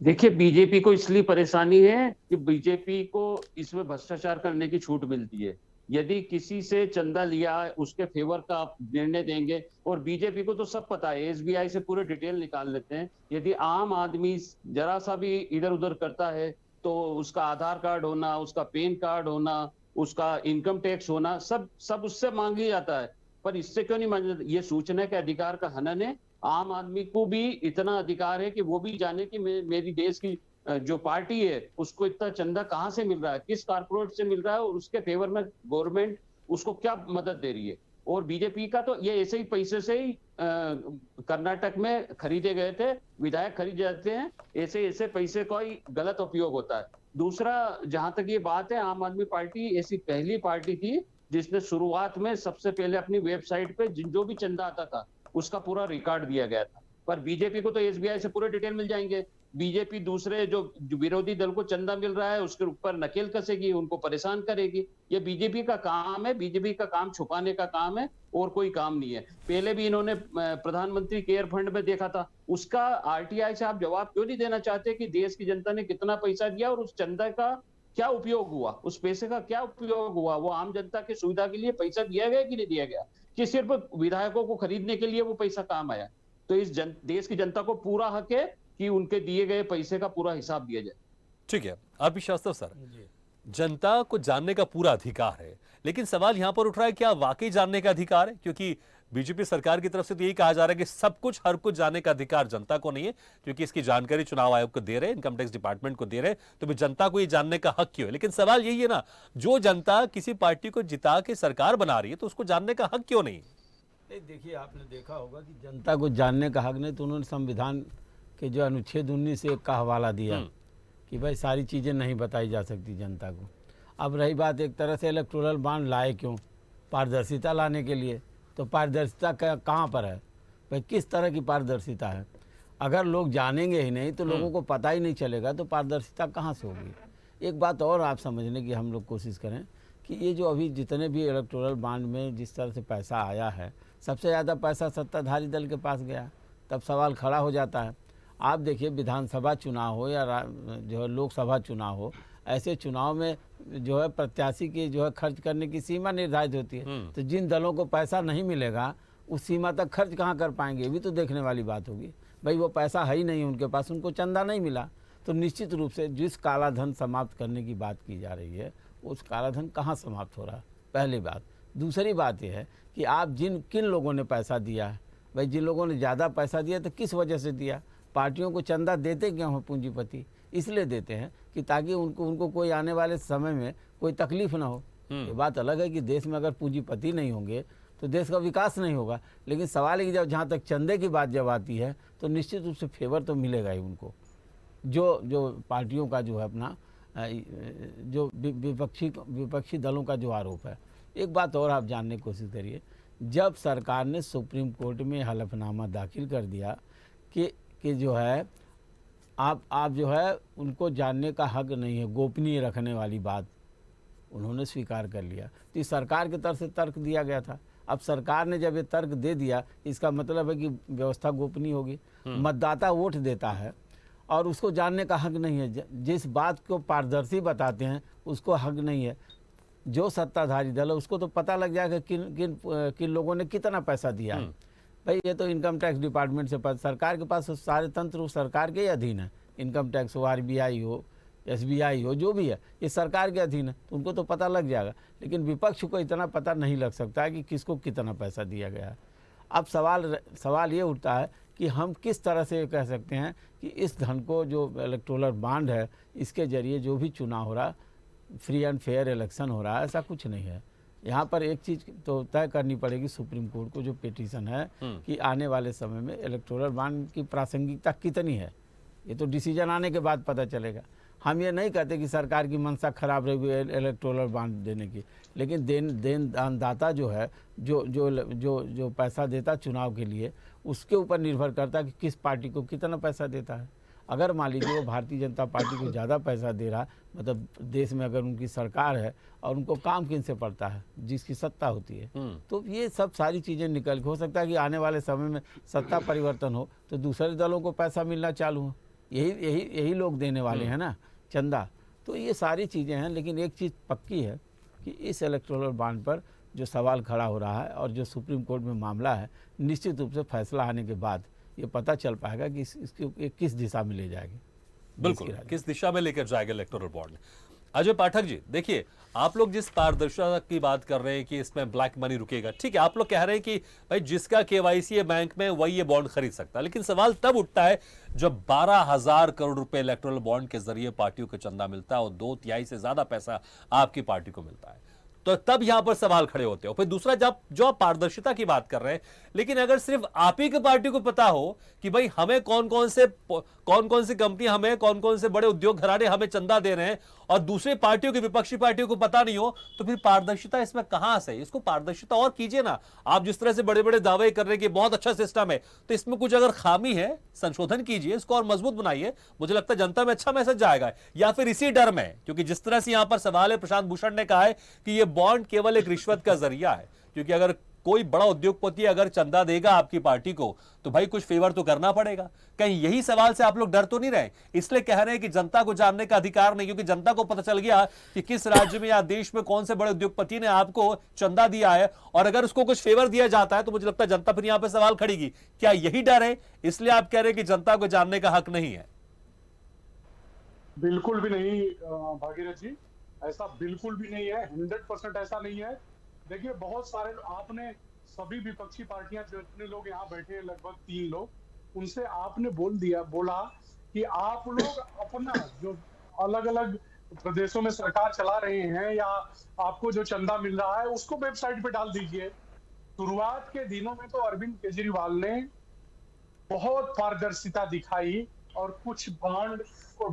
देखिए, बीजेपी को इसलिए परेशानी है कि बीजेपी को इसमें भ्रष्टाचार करने की छूट मिलती है। यदि किसी से चंदा लिया है, उसके फेवर का आप निर्णय देंगे। और बीजेपी को तो सब पता है, एसबीआई से पूरे डिटेल निकाल लेते हैं। यदि आम आदमी जरा सा भी इधर उधर करता है तो उसका आधार कार्ड होना, उसका पैन कार्ड होना, उसका इनकम टैक्स होना, सब उससे मांग ही जाता है। पर इससे क्यों नहीं मांगा? ये सूचना के अधिकार का हनन है। आम आदमी को भी इतना अधिकार है कि वो भी जाने कि मेरी देश की जो पार्टी है उसको इतना चंदा कहां से मिल रहा है, किस कारपोरेट से मिल रहा है, और उसके फेवर में गवर्नमेंट उसको क्या मदद दे रही है। और बीजेपी का तो ये ऐसे ही पैसे से ही कर्नाटक में खरीदे गए थे, विधायक खरीदे जाते हैं, ऐसे पैसे का ही गलत उपयोग होता है। दूसरा, जहां तक ये बात है, आम आदमी पार्टी ऐसी पहली पार्टी थी जिसने शुरुआत में सबसे पहले अपनी वेबसाइट पे जो भी चंदा आता था उसका पूरा रिकॉर्ड दिया गया था। पर बीजेपी को तो एसबीआई से पूरे डिटेल मिल जाएंगे। बीजेपी दूसरे जो विरोधी दल को चंदा मिल रहा है उसके ऊपर नकेल कसेगी, उनको परेशान करेगी। ये बीजेपी का काम है, बीजेपी का काम छुपाने का काम है, और कोई काम नहीं है। पहले भी इन्होंने प्रधानमंत्री केयर फंड में देखा था, उसका आरटीआई से आप जवाब क्यों नहीं देना चाहते कि देश की जनता ने कितना पैसा दिया और उस चंदा का क्या उपयोग हुआ, उस पैसे का क्या उपयोग हुआ, वो आम जनता की सुविधा के लिए पैसा दिया गया कि नहीं दिया गया, कि सिर्फ विधायकों को खरीदने के लिए वो पैसा काम आया। तो इस देश की जनता को पूरा हक है कि उनके दिए गए पैसे का पूरा हिसाब दिया जाए। ठीक है, आरपी श्रीवास्तव सर, जनता को जानने का पूरा अधिकार है, लेकिन सवाल यहां पर उठ रहा है, क्या वाकई जानने का अधिकार है? क्योंकि बीजेपी सरकार की तरफ से तो यही कहा जा रहा है कि सब कुछ, हर कुछ जानने का अधिकार जनता को नहीं है, क्योंकि इसकी जानकारी चुनाव आयोग को दे रहे, इनकम टैक्स डिपार्टमेंट को दे रहे, तो भी जनता को ये जानने का हक क्यों है? लेकिन सवाल यही है ना, जो जनता किसी पार्टी को जिता के सरकार बना रही है तो उसको जानने का हक क्यों नहीं? नहीं, देखिए, आपने देखा होगा कि जनता को जानने का हक नहीं, तो उन्होंने संविधान के जो अनुच्छेद 19(1) का हवाला दिया कि भाई सारी चीज़ें नहीं बताई जा सकती जनता को। अब रही बात एक तरह से इलेक्टोरल बॉन्ड लाए क्यों? पारदर्शिता लाने के लिए। तो पारदर्शिता कहाँ पर है भाई? किस तरह की पारदर्शिता है? अगर लोग जानेंगे ही नहीं तो लोगों को पता ही नहीं चलेगा, तो पारदर्शिता कहाँ से होगी? एक बात और आप समझने की हम लोग कोशिश करें कि ये जो अभी जितने भी इलेक्टोरल बॉन्ड में जिस तरह से पैसा आया है, सबसे ज़्यादा पैसा सत्ताधारी दल के पास गया। तब सवाल खड़ा हो जाता है। आप देखिए, विधानसभा चुनाव हो या जो है लोकसभा चुनाव हो, ऐसे चुनाव में जो है प्रत्याशी की जो है खर्च करने की सीमा निर्धारित होती है। तो जिन दलों को पैसा नहीं मिलेगा उस सीमा तक खर्च कहाँ कर पाएंगे? ये भी तो देखने वाली बात होगी। भाई वो पैसा है ही नहीं उनके पास, उनको चंदा नहीं मिला, तो निश्चित रूप से जिस काला धन समाप्त करने की बात की जा रही है उस काला धन कहाँ समाप्त हो रहा है? पहली बात। दूसरी बात यह है कि आप किन लोगों ने पैसा दिया है? भाई जिन लोगों ने ज़्यादा पैसा दिया तो किस वजह से दिया? पार्टियों को चंदा देते क्यों हैं पूंजीपति? इसलिए देते हैं कि ताकि उनको कोई आने वाले समय में कोई तकलीफ ना हो। ये बात अलग है कि देश में अगर पूंजीपति नहीं होंगे तो देश का विकास नहीं होगा, लेकिन सवाल है कि जब जहाँ तक चंदे की बात जब आती है तो निश्चित रूप से फेवर तो मिलेगा ही उनको। जो पार्टियों का जो है अपना जो विपक्षी दलों का जो आरोप है। एक बात और आप जानने की कोशिश करिए, जब सरकार ने सुप्रीम कोर्ट में हलफनामा दाखिल कर दिया कि जो है आप जो है उनको जानने का हक नहीं है, गोपनीय रखने वाली बात उन्होंने स्वीकार कर लिया, तो इस सरकार की तरफ से तर्क दिया गया था। अब सरकार ने जब ये तर्क दे दिया, इसका मतलब है कि व्यवस्था गोपनीय होगी। मतदाता वोट देता है और उसको जानने का हक नहीं है। जिस बात को पारदर्शी बताते हैं उसको हक नहीं है। जो सत्ताधारी दल है उसको तो पता लग जाएगा किन लोगों ने कितना पैसा दिया है। भाई ये तो इनकम टैक्स डिपार्टमेंट से सरकार के पास सारे तंत्र सरकार के ही अधीन है। इनकम टैक्स हो, आरबीआई हो, एसबीआई हो, जो भी है ये सरकार के अधीन है, तो उनको तो पता लग जाएगा। लेकिन विपक्ष को इतना पता नहीं लग सकता है कि किसको कितना पैसा दिया गया है। अब सवाल ये उठता है कि हम किस तरह से कह सकते हैं कि इस धन को, जो इलेक्टोरल बॉन्ड है, इसके जरिए जो भी चुनाव हो रहा फ्री एंड फेयर इलेक्शन हो रहा है, ऐसा कुछ नहीं है। यहाँ पर एक चीज़ तो तय करनी पड़ेगी सुप्रीम कोर्ट को, जो पिटीशन है कि आने वाले समय में इलेक्टोरल बॉन्ड की प्रासंगिकता कितनी है, ये तो डिसीजन आने के बाद पता चलेगा। हम ये नहीं कहते कि सरकार की मंशा खराब रहेगी इलेक्टोरल बॉन्ड देने की, लेकिन दानदाता जो है, जो जो जो जो पैसा देता चुनाव के लिए, उसके ऊपर निर्भर करता है कि किस पार्टी को कितना पैसा देता है। अगर मान लीजिए वो भारतीय जनता पार्टी को ज़्यादा पैसा दे रहा, मतलब देश में अगर उनकी सरकार है और उनको काम किन से पड़ता है, जिसकी सत्ता होती है, तो ये सब सारी चीज़ें निकल के हो सकता है कि आने वाले समय में सत्ता परिवर्तन हो तो दूसरे दलों को पैसा मिलना चालू हो, यही लोग देने वाले हैं ना चंदा। तो ये सारी चीज़ें हैं, लेकिन एक चीज़ पक्की है कि इस इलेक्टोरल बॉन्ड पर जो सवाल खड़ा हो रहा है और जो सुप्रीम कोर्ट में मामला है, निश्चित रूप से फैसला आने के बाद ये पता चल पाएगा कि इसकी किस दिशा में ले जाएगी। बिल्कुल, किस दिशा में लेकर जाएगा इलेक्टोरल बॉन्ड। अजय पाठक जी, देखिए आप लोग जिस पारदर्शिता की बात कर रहे हैं कि इसमें ब्लैक मनी रुकेगा, ठीक है, आप लोग कह रहे हैं कि भाई जिसका केवाईसी है बैंक में वही ये बॉन्ड खरीद सकता है, लेकिन सवाल तब उठता है जब 12,000 करोड़ रुपए इलेक्टोरल बॉन्ड के जरिए पार्टियों को चंदा मिलता है और 2/3 से ज्यादा पैसा आपकी पार्टी को मिलता है, तो तब यहां पर सवाल खड़े होते हैं। फिर दूसरा, जब जो आप पारदर्शिता की बात कर रहे हैं, लेकिन अगर सिर्फ आप ही की पार्टी को पता हो कि भाई हमें कौन कौन सी कंपनी, हमें कौन कौन से बड़े उद्योग घराने हमें चंदा दे रहे हैं, और दूसरे पार्टियों की, विपक्षी पार्टियों को पता नहीं हो, तो फिर पारदर्शिता इसमें कहां से? इसको पारदर्शिता और कीजिए ना। आप जिस तरह से बड़े बड़े दावे कर रहे हैं कि बहुत अच्छा सिस्टम है, तो इसमें कुछ अगर खामी है संशोधन कीजिए, इसको और मजबूत बनाइए। मुझे लगता है जनता में अच्छा मैसेज जाएगा। या फिर इसी डर में, क्योंकि जिस तरह से यहां पर सवाल है, प्रशांत भूषण ने कहा है कि यह बॉन्ड केवल एक रिश्वत का जरिया है, क्योंकि अगर कोई बड़ा उद्योगपति अगर चंदा देगा आपकी पार्टी को तो भाई कुछ फेवर तो करना पड़ेगा। कहीं यही सवाल से आप लोग डर तो नहीं रहे? इसलिए कह रहे हैं कि जनता को जानने का अधिकार नहीं, क्योंकि जनता को पता चल गया कि किस राज्य में या देश में कौन से बड़े उद्योगपति ने आपको चंदा दिया है, और अगर उसको कुछ फेवर दिया जाता है तो मुझे लगता है जनता फिर यहां पर सवाल खड़ेगी। क्या यही डर है, इसलिए आप कह रहे हैं कि जनता को जानने का हक नहीं है? बिल्कुल भी नहीं भागीरथ जी, ऐसा बिल्कुल भी नहीं है, 100% ऐसा नहीं है। देखिए, बहुत सारे, आपने सभी विपक्षी पार्टियां, जितने लोग यहाँ बैठे हैं, लगभग 3 लोग, उनसे आपने बोला कि आप लोग अपना जो अलग अलग प्रदेशों में सरकार चला रहे हैं या आपको जो चंदा मिल रहा है उसको वेबसाइट पे डाल दीजिए। शुरुआत के दिनों में तो अरविंद केजरीवाल ने बहुत पारदर्शिता दिखाई और कुछ बॉन्ड को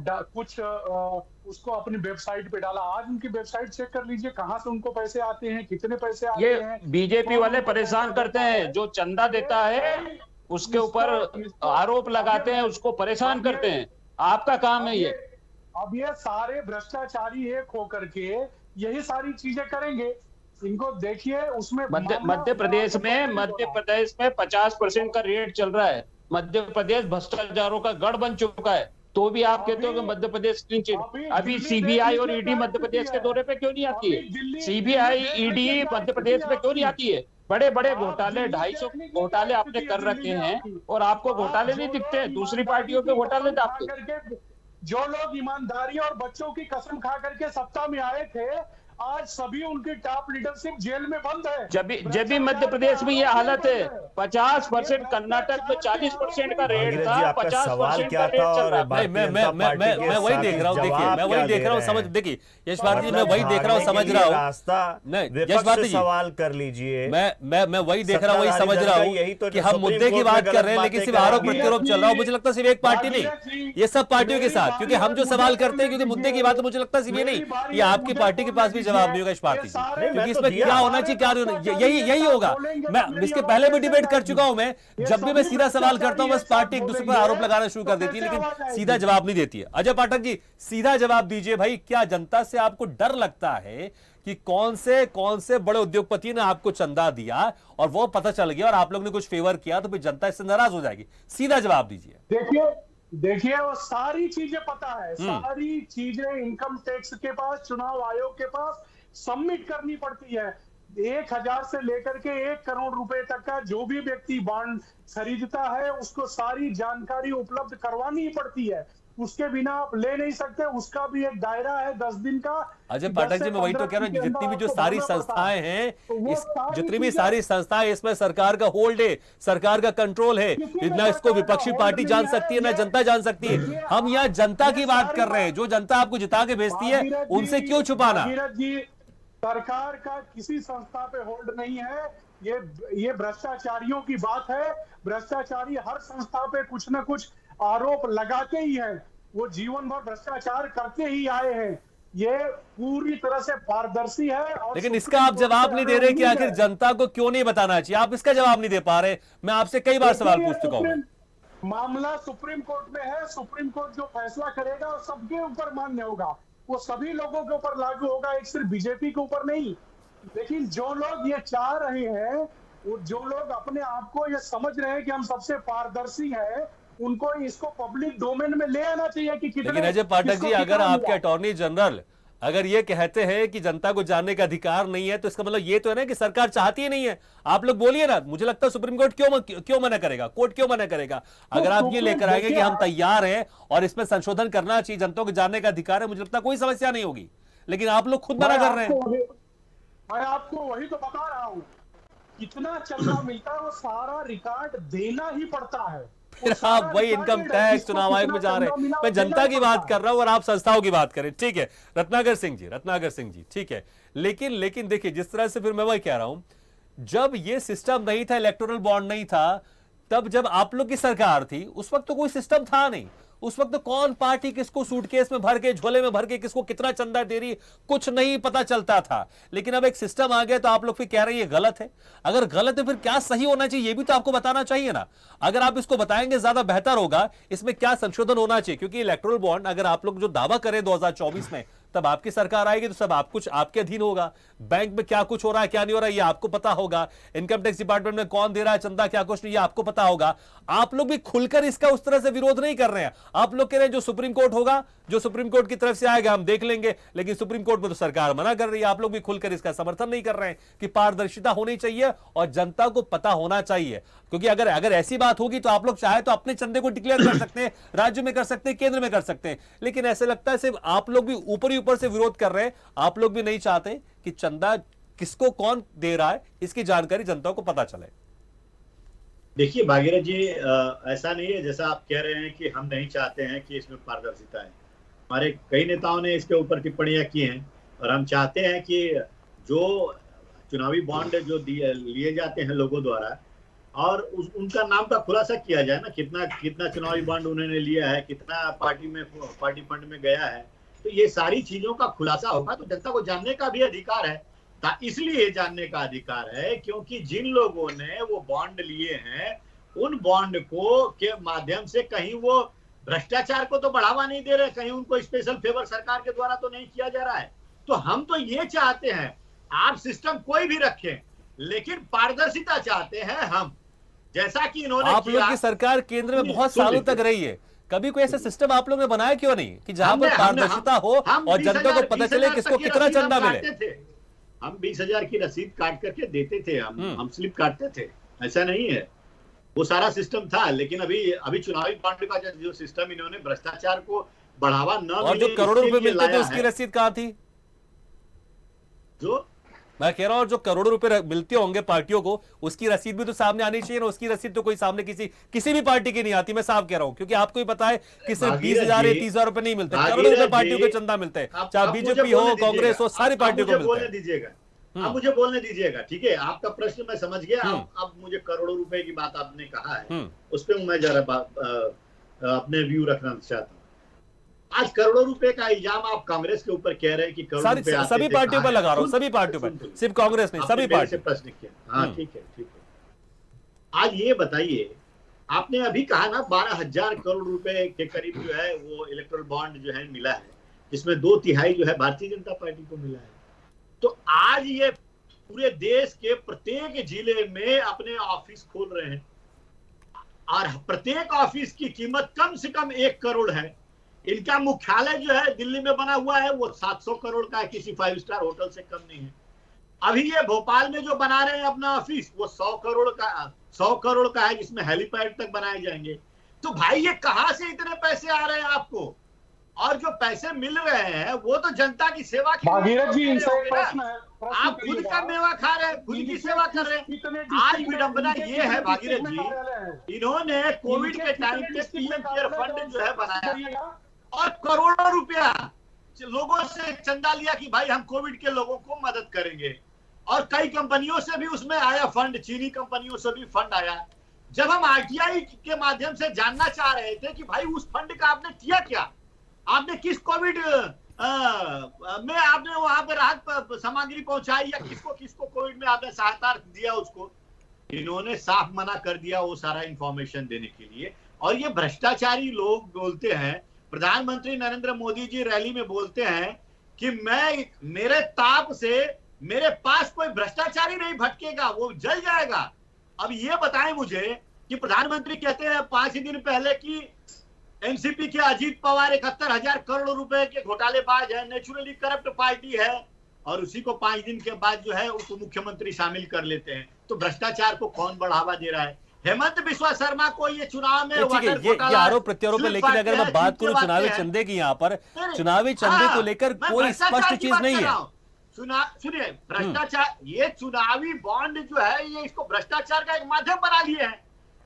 उसको अपनी वेबसाइट पे डाला। आज उनकी वेबसाइट चेक कर लीजिए, कहां से उनको पैसे आते हैं, कितने पैसे आते हैं। ये बीजेपी वाले परेशान करते हैं, जो चंदा देता है उसके ऊपर आरोप लगाते हैं, उसको परेशान करते हैं। आपका काम है ये। अब ये सारे भ्रष्टाचारी एक होकर के यही सारी चीजें करेंगे। इनको देखिए, उसमें मध्य प्रदेश में 50% का रेट चल रहा है। मध्य प्रदेश भ्रष्टाचारों का गढ़ बन चुका है, तो भी आप कहते हो कि मध्य प्रदेश क्लीन चिट। अभी सीबीआई और ईडी मध्य प्रदेश के दौरे पे क्यों नहीं आती है? सीबीआई ईडी मध्य प्रदेश में क्यों नहीं आती है? बड़े बड़े घोटाले, 250 घोटाले आपने कर रखे हैं और आपको घोटाले नहीं दिखते, दूसरी पार्टियों के घोटाले दिखते। जो लोग ईमानदारी और बच्चों की कसम खा करके सत्ता में आए थे, आज सभी उनकी टॉप लीडरशिप जेल में बंद है। जब भी मध्य प्रदेश में ये हालत है, 50%, कर्नाटक में 40% का रेट था, 50% का रेट चल रहा है। मैं वही देख रहा हूँ, देखिए मैं वही देख रहा हूँ, समझ, देखिए यश भारती जी, मैं वही देख रहा हूँ, समझ रहा हूँ। नहीं यश भारती जी, सवाल कर लीजिए। मैं वही देख रहा हूँ, वही समझ रहा हूँ कि हम मुद्दे की बात कर रहे हैं, लेकिन सिर्फ आरोप प्रत्यारोप चल रहा हो। मुझे लगता है सिर्फ एक पार्टी नहीं, ये सब पार्टियों के साथ, क्योंकि हम जो सवाल करते हैं क्योंकि मुद्दे की बात, मुझे लगता है सिर्फ ये नहीं, ये आपकी पार्टी के पास भी जवाब नहीं होगा इस पार्टी जी, क्योंकि इसमें क्या होना चाहिए, क्या नहीं होना, यही होगा। मैं इसके पहले भी डिबेट कर चुका हूं। मैं जब भी मैं सीधा सवाल करता हूं, बस पार्टी एक दूसरे पर आरोप लगाना शुरू कर देती है, लेकिन सीधा जवाब नहीं देती है। अजय पाठक जी, सीधा जवाब दीजिए भाई, क्या जनता से आपको डर लगता है कि कौन से बड़े उद्योगपति ने आपको चंदा दिया और वो पता चल गया और आप लोग ने कुछ फेवर किया, तो फिर जनता इससे नाराज हो जाएगी? सीधा जवाब दीजिए। देखिए वो सारी चीजें पता है, सारी चीजें इनकम टैक्स के पास, चुनाव आयोग के पास सबमिट करनी पड़ती है। 1,000 से लेकर के 1 करोड़ रुपए तक का जो भी व्यक्ति बॉन्ड खरीदता है, उसको सारी जानकारी उपलब्ध करवानी पड़ती है। उसके बिना आप ले नहीं सकते, उसका भी एक दायरा है 10 दिन का। अजय 10 पाठक से जी, मैं वही तो 15 कह रहा दिन हूँ, के जितनी भी अंदर जो आपको सारी भरना पड़ता संस्थाएं है। हैं, तो वो इस सारी जितनी भी चीजें- सारी संस्थाएं, इसमें सरकार का होल्ड है, सरकार का कंट्रोल है। किसी में ना इसको सरकार का विपक्षी होल्ड पार्टी नहीं जान है। सकती है, ना ये जनता जान सकती है। देखिए, हम यहाँ जनता ये की बात सारी कर रहे हैं, बात- जो जनता आपको जिता के भेजती है, भागीरथ उनसे जी, क्यों छुपाना? भागीरथ जी, सरकार का किसी संस्था पे होल्ड नहीं है। ये भ्रष्टाचारियों की बात है। भ्रष्टाचारी हर संस्था पे कुछ न कुछ आरोप लगाते ही हैं। वो जीवन भर भ्रष्टाचार करते ही आए हैं। ये पूरी तरह से पारदर्शी है। और लेकिन इसका सुप्रीम आप कोर्ट जवाब से नहीं हमें दे रहे कि उम्मीद आखिर है। जनता को क्यों नहीं बताना चाहिए। आप इसका जवाब नहीं दे पा रहे। मैं आपसे कई बार सवाल देखिए, पूछ चुका हूं। मामला सुप्रीम कोर्ट में है। सुप्रीम कोर्ट जो फैसला करेगा वो सबके ऊपर मान्य होगा, वो सभी लोगों के ऊपर लागू होगा, एक सिर्फ बीजेपी के ऊपर नहीं। लेकिन जो लोग ये चाह रहे हैं, जो लोग अपने आप को ये समझ रहे हैं कि हम सबसे पारदर्शी हैं, उनको इसको पब्लिक डोमेन में ले आना चाहिए कि कितने, लेकिन अजय पाठक किसको जी, अगर कितना आपके मिला। अटॉर्नी जनरल अगर ये कहते हैं कि जनता को जानने का अधिकार नहीं है, तो इसका मतलब ये तो है ना कि सरकार चाहती ही नहीं है। आप लोग बोलिए ना, मुझे लगता है सुप्रीम कोर्ट क्यों मना करेगा, कोर्ट क्यों मना करेगा? अगर आप ये लेकर आएंगे कि हम तैयार हैं और इसमें संशोधन करना चाहिए, जनता को जानने का अधिकार है, मुझे लगता है कोई समस्या नहीं होगी। लेकिन आप लोग खुद मना कर रहे हैं। मैं आपको वही तो बता रहा हूँ, कितना चंदा मिलता है वो सारा रिकॉर्ड देना ही पड़ता है। फिर आप वही इनकम टैक्स, चुनाव आयोग में जा रहे हैं। मैं जनता की बात कर रहा हूं और आप संस्थाओं की बात करें। ठीक है रत्नाकर सिंह जी, ठीक है। लेकिन देखिए, जिस तरह से, फिर मैं वही कह रहा हूं, जब ये सिस्टम नहीं था, इलेक्टोरल बॉन्ड नहीं था, तब जब आप लोग की सरकार थी, उस वक्त तो कोई सिस्टम था नहीं। उस वक्त तो कौन पार्टी किसको सूटकेस में भर के, झोले में भर के, किसको कितना चंदा दे रही, कुछ नहीं पता चलता था। लेकिन अब एक सिस्टम आ गया, तो आप लोग फिर कह रहे हैं ये गलत है। अगर गलत है, फिर क्या सही होना चाहिए, ये भी तो आपको बताना चाहिए ना। अगर आप इसको बताएंगे ज्यादा बेहतर होगा, इसमें क्या संशोधन होना चाहिए। क्योंकि इलेक्टोरल बॉन्ड, अगर आप लोग जो दावा करें 2024 में, तब आपकी सरकार आएगी तो सब आप कुछ आपके अधीन होगा। बैंक में क्या कुछ हो रहा है, क्या नहीं हो रहा है, ये आपको पता होगा। इनकम टैक्स डिपार्टमेंट में कौन दे रहा है चंदा, क्या कुछ नहीं, ये आपको पता होगा। आप लोग भी खुलकर इसका उस तरह से विरोध नहीं कर रहे हैं। आप लोग कह रहे हैं जो सुप्रीम कोर्ट होगा, जो सुप्रीम कोर्ट की तरफ से आएगा हम देख लेंगे। लेकिन सुप्रीम कोर्ट में तो सरकार मना कर रही है। आप लोग भी खुलकर इसका समर्थन नहीं कर रहे हैं कि पारदर्शिता होनी चाहिए और जनता को पता होना चाहिए। क्योंकि अगर ऐसी बात होगी तो आप लोग चाहे तो अपने चंदे को डिक्लेयर कर सकते हैं, राज्य में कर सकते हैं, केंद्र में कर सकते हैं। लेकिन ऐसे लगता है सिर्फ आप लोग भी ऊपर ही ऊपर से विरोध कर रहे हैं। आप लोग भी नहीं चाहते कि चंदा किसको कौन दे रहा है, इसकी जानकारी जनता को पता चले। देखिए भागीरथ जी, ऐसा नहीं है जैसा आप कह रहे हैं कि हम नहीं चाहते हैं कि इसमें पारदर्शिता है। हमारे कई नेताओं ने इसके ऊपर टिप्पणियां की हैं और हम चाहते हैं कि जो चुनावी बॉन्ड जो लिए जाते हैं लोगों द्वारा, और उनका नाम का खुलासा किया जाए ना, कितना चुनावी बॉन्ड उन्होंने लिया है, कितना पार्टी फंड में गया है। तो ये सारी चीजों का खुलासा होगा तो जनता को जानने का भी अधिकार है। इसलिए जानने का अधिकार है क्योंकि जिन लोगों ने वो बॉन्ड लिए हैं, उन बॉन्ड को के माध्यम से कहीं वो भ्रष्टाचार को तो बढ़ावा नहीं दे रहे, कहीं उनको स्पेशल फेवर सरकार के द्वारा तो नहीं किया जा रहा है। तो हम तो ये चाहते हैं, आप सिस्टम कोई भी रखें, लेकिन पारदर्शिता चाहते हैं हम, जैसा कि इन्होंने आप लोग की सरकार केंद्र में बहुत सालों तक रही है। कभी कोई ऐसा सिस्टम आप लोग ने बनाया क्यों नहीं कि जहां पर पारदर्शिता हो और जनता को पता चले किसको कितना चंदा मिले। हम 20,000 की रसीद काट करके देते थे, हम स्लिप काटते थे, ऐसा नहीं है। वो सारा सिस्टम था। लेकिन अभी चुनावी बॉन्ड का जो सिस्टम, इन्होंने भ्रष्टाचार को बढ़ावा न और जो करोड़ों रुपए मिलते थे उसकी रसीद कहां थी? जो मैं कह रहा हूं, जो करोड़ों रुपए मिलते होंगे पार्टियों को, उसकी रसीद भी तो सामने आनी चाहिए ना। उसकी रसीद तो कोई सामने किसी भी पार्टी की नहीं आती। मैं साफ कह रहा हूं, क्योंकि आपको ही पता है कि सिर्फ 20,000 या 30,000 रुपए नहीं मिलते, करोड़ों रुपए पार्टियों को चंदा मिलते हैं। चाहे बीजेपी हो, कांग्रेस हो, सारी पार्टियों को मिलता है। आप मुझे बोलने दीजिएगा, ठीक है? आपका प्रश्न मैं समझ गया। अब मुझे करोड़ों रुपए की बात आपने कहा है, उस पर मैं जरा अपने व्यू रखना चाहता हूँ। आज करोड़ों रुपए का इल्जाम आप कांग्रेस के ऊपर कह रहे हैं कि करोड़ों रुपए सभी पार्टियों पर लगा रहा हूँ, सभी पार्टियों पर, सिर्फ कांग्रेस नहीं, सभी पार्टी से प्रश्न किया। हाँ ठीक है। आज ये बताइए, आपने अभी कहा ना 12,000 करोड़ रुपए के करीब जो है वो इलेक्टोरल बॉन्ड जो है मिला है, जिसमें 2/3 जो है भारतीय जनता पार्टी को मिला है। तो आज ये पूरे देश के प्रत्येक जिले में अपने ऑफिस खोल रहे हैं और प्रत्येक ऑफिस की कीमत कम से कम 1 करोड़ है। इनका मुख्यालय जो है दिल्ली में बना हुआ है, वो 700 करोड़ का है, किसी 5 स्टार होटल से कम नहीं है। अभी ये भोपाल में जो बना रहे हैं अपना ऑफिस, वो 100 करोड़ का है, जिसमें हेलीपैड तक बनाए जाएंगे। तो भाई ये कहां से इतने पैसे आ रहे हैं आपको? और जो पैसे मिल रहे हैं वो तो जनता की सेवा के लिए भागीरथ जी, दे रहे इनसे होंगे एक ना। प्रश्न है, प्रश्न आप खुद करिएगा। का मेवा खा रहे हैं, खुद की सेवा कर रहे हैं। आज विडंबना ये है भागीरथ जी, इन्होंने कोविड के टाइम पे पीएम केयर फंड जो है बनाया और करोड़ों रुपया लोगों से चंदा लिया कि भाई हम कोविड के लोगों को मदद करेंगे, और कई कंपनियों से भी उसमें आया फंड, चीनी कंपनियों से भी फंड आया। जब हम आरटीआई के माध्यम से जानना चाह रहे थे कि भाई उस फंड का आपने किया क्या, आपने किस कोविड में आपने वहां पे राहत सामग्री पहुंचाई या किसको किसको कोविड में आपने सहायता दिया, उसको इन्होंने साफ मना कर दिया वो सारा इंफॉर्मेशन देने के लिए। और ये भ्रष्टाचारी लोग बोलते हैं, प्रधानमंत्री नरेंद्र मोदी जी रैली में बोलते हैं कि मैं, मेरे ताप से मेरे पास कोई भ्रष्टाचारी नहीं भटकेगा, वो जल जाएगा। अब ये बताएं मुझे कि प्रधानमंत्री कहते हैं 5 दिन पहले कि एनसीपी के अजीत पवार 71,000 करोड़ रुपए के घोटालेबाज है, नेचुरली करप्ट पार्टी है, और उसी को 5 दिन के बाद जो है उप मुख्यमंत्री शामिल कर लेते हैं। तो भ्रष्टाचार को कौन बढ़ावा दे रहा है? हेमंत बिस्वा शर्मा को ये चुनाव में ये आरोप प्रत्यारोप है, लेकिन अगर मैं बात करूं चुनावी चंदे की, यहाँ पर चुनावी चंदे को लेकर कोई स्पष्ट चीज नहीं है। सुनिए, भ्रष्टाचार, ये चुनावी बॉन्ड जो है ये इसको भ्रष्टाचार का एक माध्यम बना लिए हैं।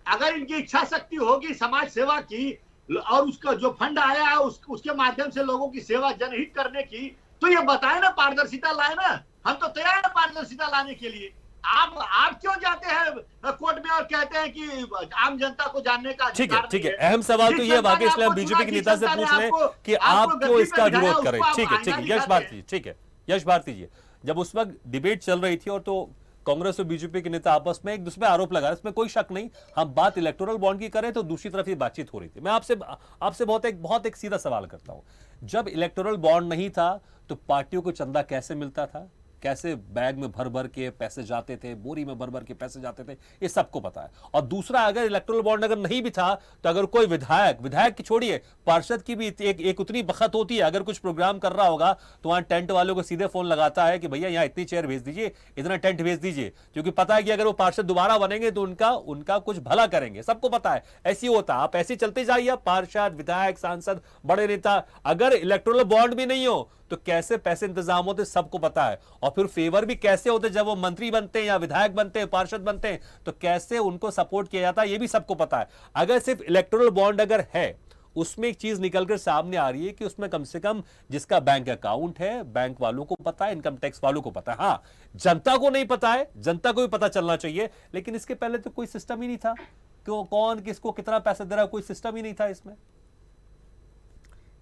अगर इनकी इच्छा शक्ति होगी समाज सेवा की और उसका जो फंड आया है उसके माध्यम से लोगों की सेवा जनहित करने की, तो ये बताए ना, पारदर्शिता लाए ना। हम तो तैयार है पारदर्शिता लाने के लिए। आप क्यों जाते हैं कोर्ट में और कहते हैं कि आम जनता को जानने का ठीक है, ठीक है। अहम सवाल तो ये वाकई, इसलिए हम बीजेपी के नेता से पूछ रहे हैं कि आप क्यों इसका विरोध करें। ठीक है, ठीक है, यश भारती जी, ठीक है, यश भारती जी, जब उस वक्त डिबेट चल रही थी और तो कांग्रेस और बीजेपी के नेता आपस में एक दूसरे पे आरोप लगा, इसमें कोई शक नहीं। हम बात इलेक्टोरल बॉन्ड की करें तो दूसरी तरफ ये बातचीत हो रही थी। मैं आपसे बहुत एक सीधा सवाल करता हूं, जब इलेक्टोरल बॉन्ड नहीं था तो पार्टियों को चंदा कैसे मिलता था, कैसे बैग में भर भर के पैसे जाते थे, बोरी में भर भर के पैसे जाते थे, ये सबको पता है। और दूसरा, अगर इलेक्टोरल बॉन्ड अगर नहीं भी था तो अगर कोई विधायक की छोड़िए, पार्षद की भी एक उतनी बखत होती है, अगर कुछ प्रोग्राम कर रहा होगा तो वहां टेंट वालों को सीधे फोन लगाता है कि भैया यहाँ इतनी चेयर भेज दीजिए, इतना टेंट भेज दीजिए, क्योंकि पता है कि अगर वो पार्षद दोबारा बनेंगे तो उनका कुछ भला करेंगे, सबको पता है। ऐसी होता, आप ऐसे चलते जाइए, पार्षद, विधायक, सांसद, बड़े नेता। अगर इलेक्टोरल बॉन्ड भी नहीं हो तो कैसे पैसे इंतजाम होते सबको पता है, और फिर फेवर भी कैसे होते जब वो मंत्री बनते हैं या विधायक बनते हैं, पार्षद बनते हैं, तो कैसे उनको सपोर्ट किया जाता है ये भी सबको पता है। अगर सिर्फ इलेक्टोरल बॉन्ड अगर है, उसमें एक चीज निकलकर सामने आ रही है कि उसमें कम से कम जिसका बैंक अकाउंट है, बैंक वालों को पता है, इनकम टैक्स वालों को पता है। हाँ, जनता को नहीं पता है, जनता को भी पता चलना चाहिए, लेकिन इसके पहले तो कोई सिस्टम ही नहीं था कि कौन किसको कितना पैसा दे रहा है, कोई सिस्टम ही नहीं था इसमें।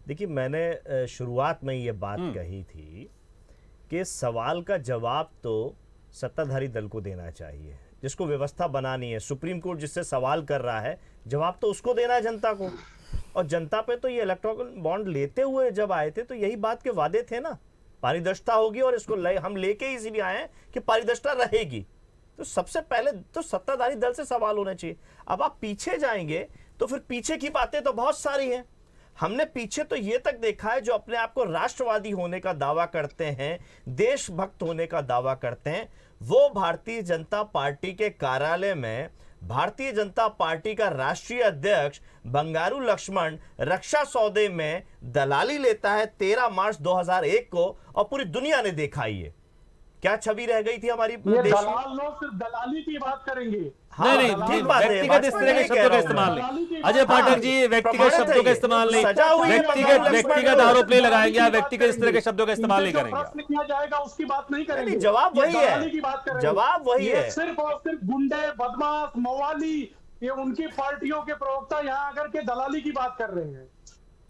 देखिए, मैंने शुरुआत में ये बात कही थी कि सवाल का जवाब तो सत्ताधारी दल को देना चाहिए, जिसको व्यवस्था बनानी है। सुप्रीम कोर्ट जिससे सवाल कर रहा है, जवाब तो उसको देना है जनता को। और जनता पे तो ये इलेक्टोरल बॉन्ड लेते हुए जब आए थे तो यही बात के वादे थे ना, पारदर्शिता होगी, और इसको हम लेके इसीलिए आए हैं कि पारदर्शिता रहेगी। तो सबसे पहले तो सत्ताधारी दल से सवाल होना चाहिए। अब आप पीछे जाएंगे तो फिर पीछे की बातें तो बहुत सारी हैं। हमने पीछे तो ये तक देखा है, जो अपने आप को राष्ट्रवादी होने का दावा करते हैं, देशभक्त होने का दावा करते हैं, वो भारतीय जनता पार्टी के कार्यालय में भारतीय जनता पार्टी का राष्ट्रीय अध्यक्ष बंगारू लक्ष्मण रक्षा सौदे में दलाली लेता है 13 मार्च 2001 को, और पूरी दुनिया ने देखा ये क्या छवि रह गई थी हमारी देश में। दलाल लोग सिर्फ दलाली की बात करेंगे। नहीं, व्यक्तिगत इस तरह के शब्दों का इस्तेमाल नहीं। अजय पाठक जी, व्यक्तिगत शब्दों का इस्तेमाल नहीं, व्यक्तिगत आरोप नहीं लगाएंगे, या व्यक्तिगत इस तरह के शब्दों का इस्तेमाल नहीं करेंगे। प्रश्न किया जाएगा उसकी बात नहीं करेंगे। जवाब वही है, जवाब वही है। सिर्फ और सिर्फ गुंडे, बदमाश, मवाली, ये उनकी पार्टियों के प्रवक्ता यहाँ आकर के दलाली की बात कर रहे हैं।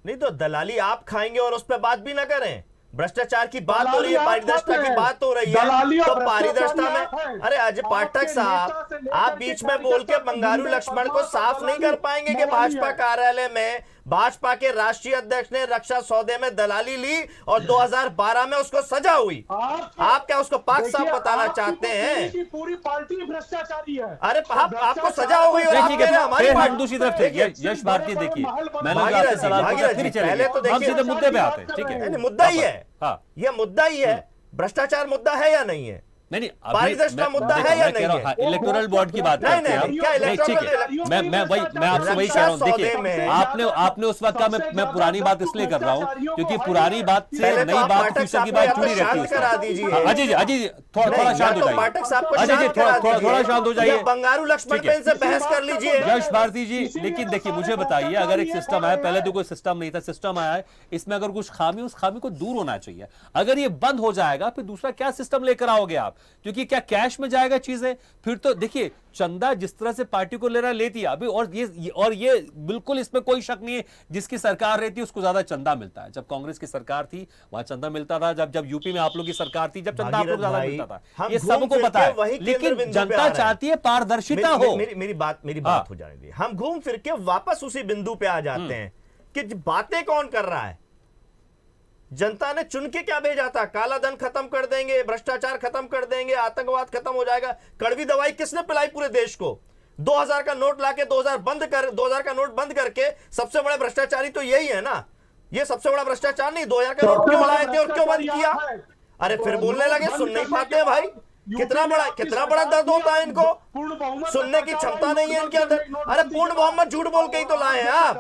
नहीं तो दलाली आप खाएंगे और उस पर बात भी ना करें। भ्रष्टाचार की बात हो रही है, पारदर्शिता की बात हो रही है, तो पारदर्शिता में, अरे अजय पाठक साहब, आप बीच में बोल के बंगारू लक्ष्मण को साफ नहीं कर पाएंगे कि भाजपा कार्यालय में भाजपा के राष्ट्रीय अध्यक्ष ने रक्षा सौदे में दलाली ली और 2012 में उसको सजा हुई। आप क्या उसको पाक साफ बताना चाहते हैं? पूरी पार्टी भ्रष्टाचारी है। अरे आपको सजा हो गई और हमारी हम दूसरी तरफ थे। यश भारती, देखिए, मैंने आपसे सवाल पूछा, फिर पहले तो हम सीधे मुद्दे पे आते हैं। ठीक है, मुद्दा ही है, हाँ, ये मुद्दा ही है। भ्रष्टाचार मुद्दा है या नहीं है? नहीं पारदर्शिता मुद्दा है या नहीं है? इलेक्टोरल बॉन्ड की बात नहीं, करते हैं नहीं, क्या आप। नहीं, ठीक electoral- है, मैं आपसे वही कह रहा हूँ। देखिए आपने उस वक्त का मैं पुरानी बात इसलिए कर रहा हूँ क्योंकि पुरानी बात से पहले नई तो आप बात पाठक फ्यूचर की साहब बात को जुड़ी या तो रहती है शांत करा दीजिए। उसमें। अजय जी थोड़ा शांत हो जाइए। पाठक साहब को अजय जी शांत करा थोड़ा दीजिए। शांत हो जाइए। या बंगारू लक्ष्मण ठीक है। पे इनसे बहस कर लीजिए। यश भारती जी, लेकिन देखिए मुझे बताइए, अगर एक सिस्टम आया, पहले तो कोई सिस्टम नहीं था, सिस्टम आया है, इसमें अगर कुछ खामी, उस खामी को दूर होना चाहिए। अगर ये बंद हो जाएगा फिर दूसरा क्या सिस्टम लेकर आओगे आप? क्योंकि क्या कैश में जाएगा चीजें? फिर तो देखिए चंदा जिस तरह से पार्टी को लेना लेती है अभी, और ये बिल्कुल इसमें कोई शक नहीं है, जिसकी सरकार रहती है उसको ज्यादा चंदा मिलता है। जब कांग्रेस की सरकार थी वहां चंदा मिलता था, जब यूपी में आप लोग की सरकार थी जब चंदा आप लोग ज्यादा मिलता था, ये सबको पता है। लेकिन जनता चाहती है पारदर्शिता हो। मेरी बात हो जाने दी। हम घूम फिर के वापस उसी बिंदु पे आ जाते हैं कि बातें कौन कर रहा है। जनता ने चुन के क्या भेजा था? काला धन खत्म कर देंगे, भ्रष्टाचार खत्म कर देंगे, आतंकवाद खत्म हो जाएगा। कड़वी दवाई किसने पिलाई पूरे देश को? 2000 का नोट लाके 2000 का नोट बंद करके सबसे बड़े भ्रष्टाचारी तो यही है ना। ये सबसे बड़ा भ्रष्टाचार नहीं? 2000 का नोट क्यों लाए थे और क्यों बंद किया? अरे फिर बोलने लगे, सुन नहीं पाते हैं भाई। कितना बड़ा दर्द होता है इनको, सुनने की क्षमता नहीं है इनके अंदर। अरे पूर्ण मोहम्मद झूठ बोल के ही तो लाए हैं आप,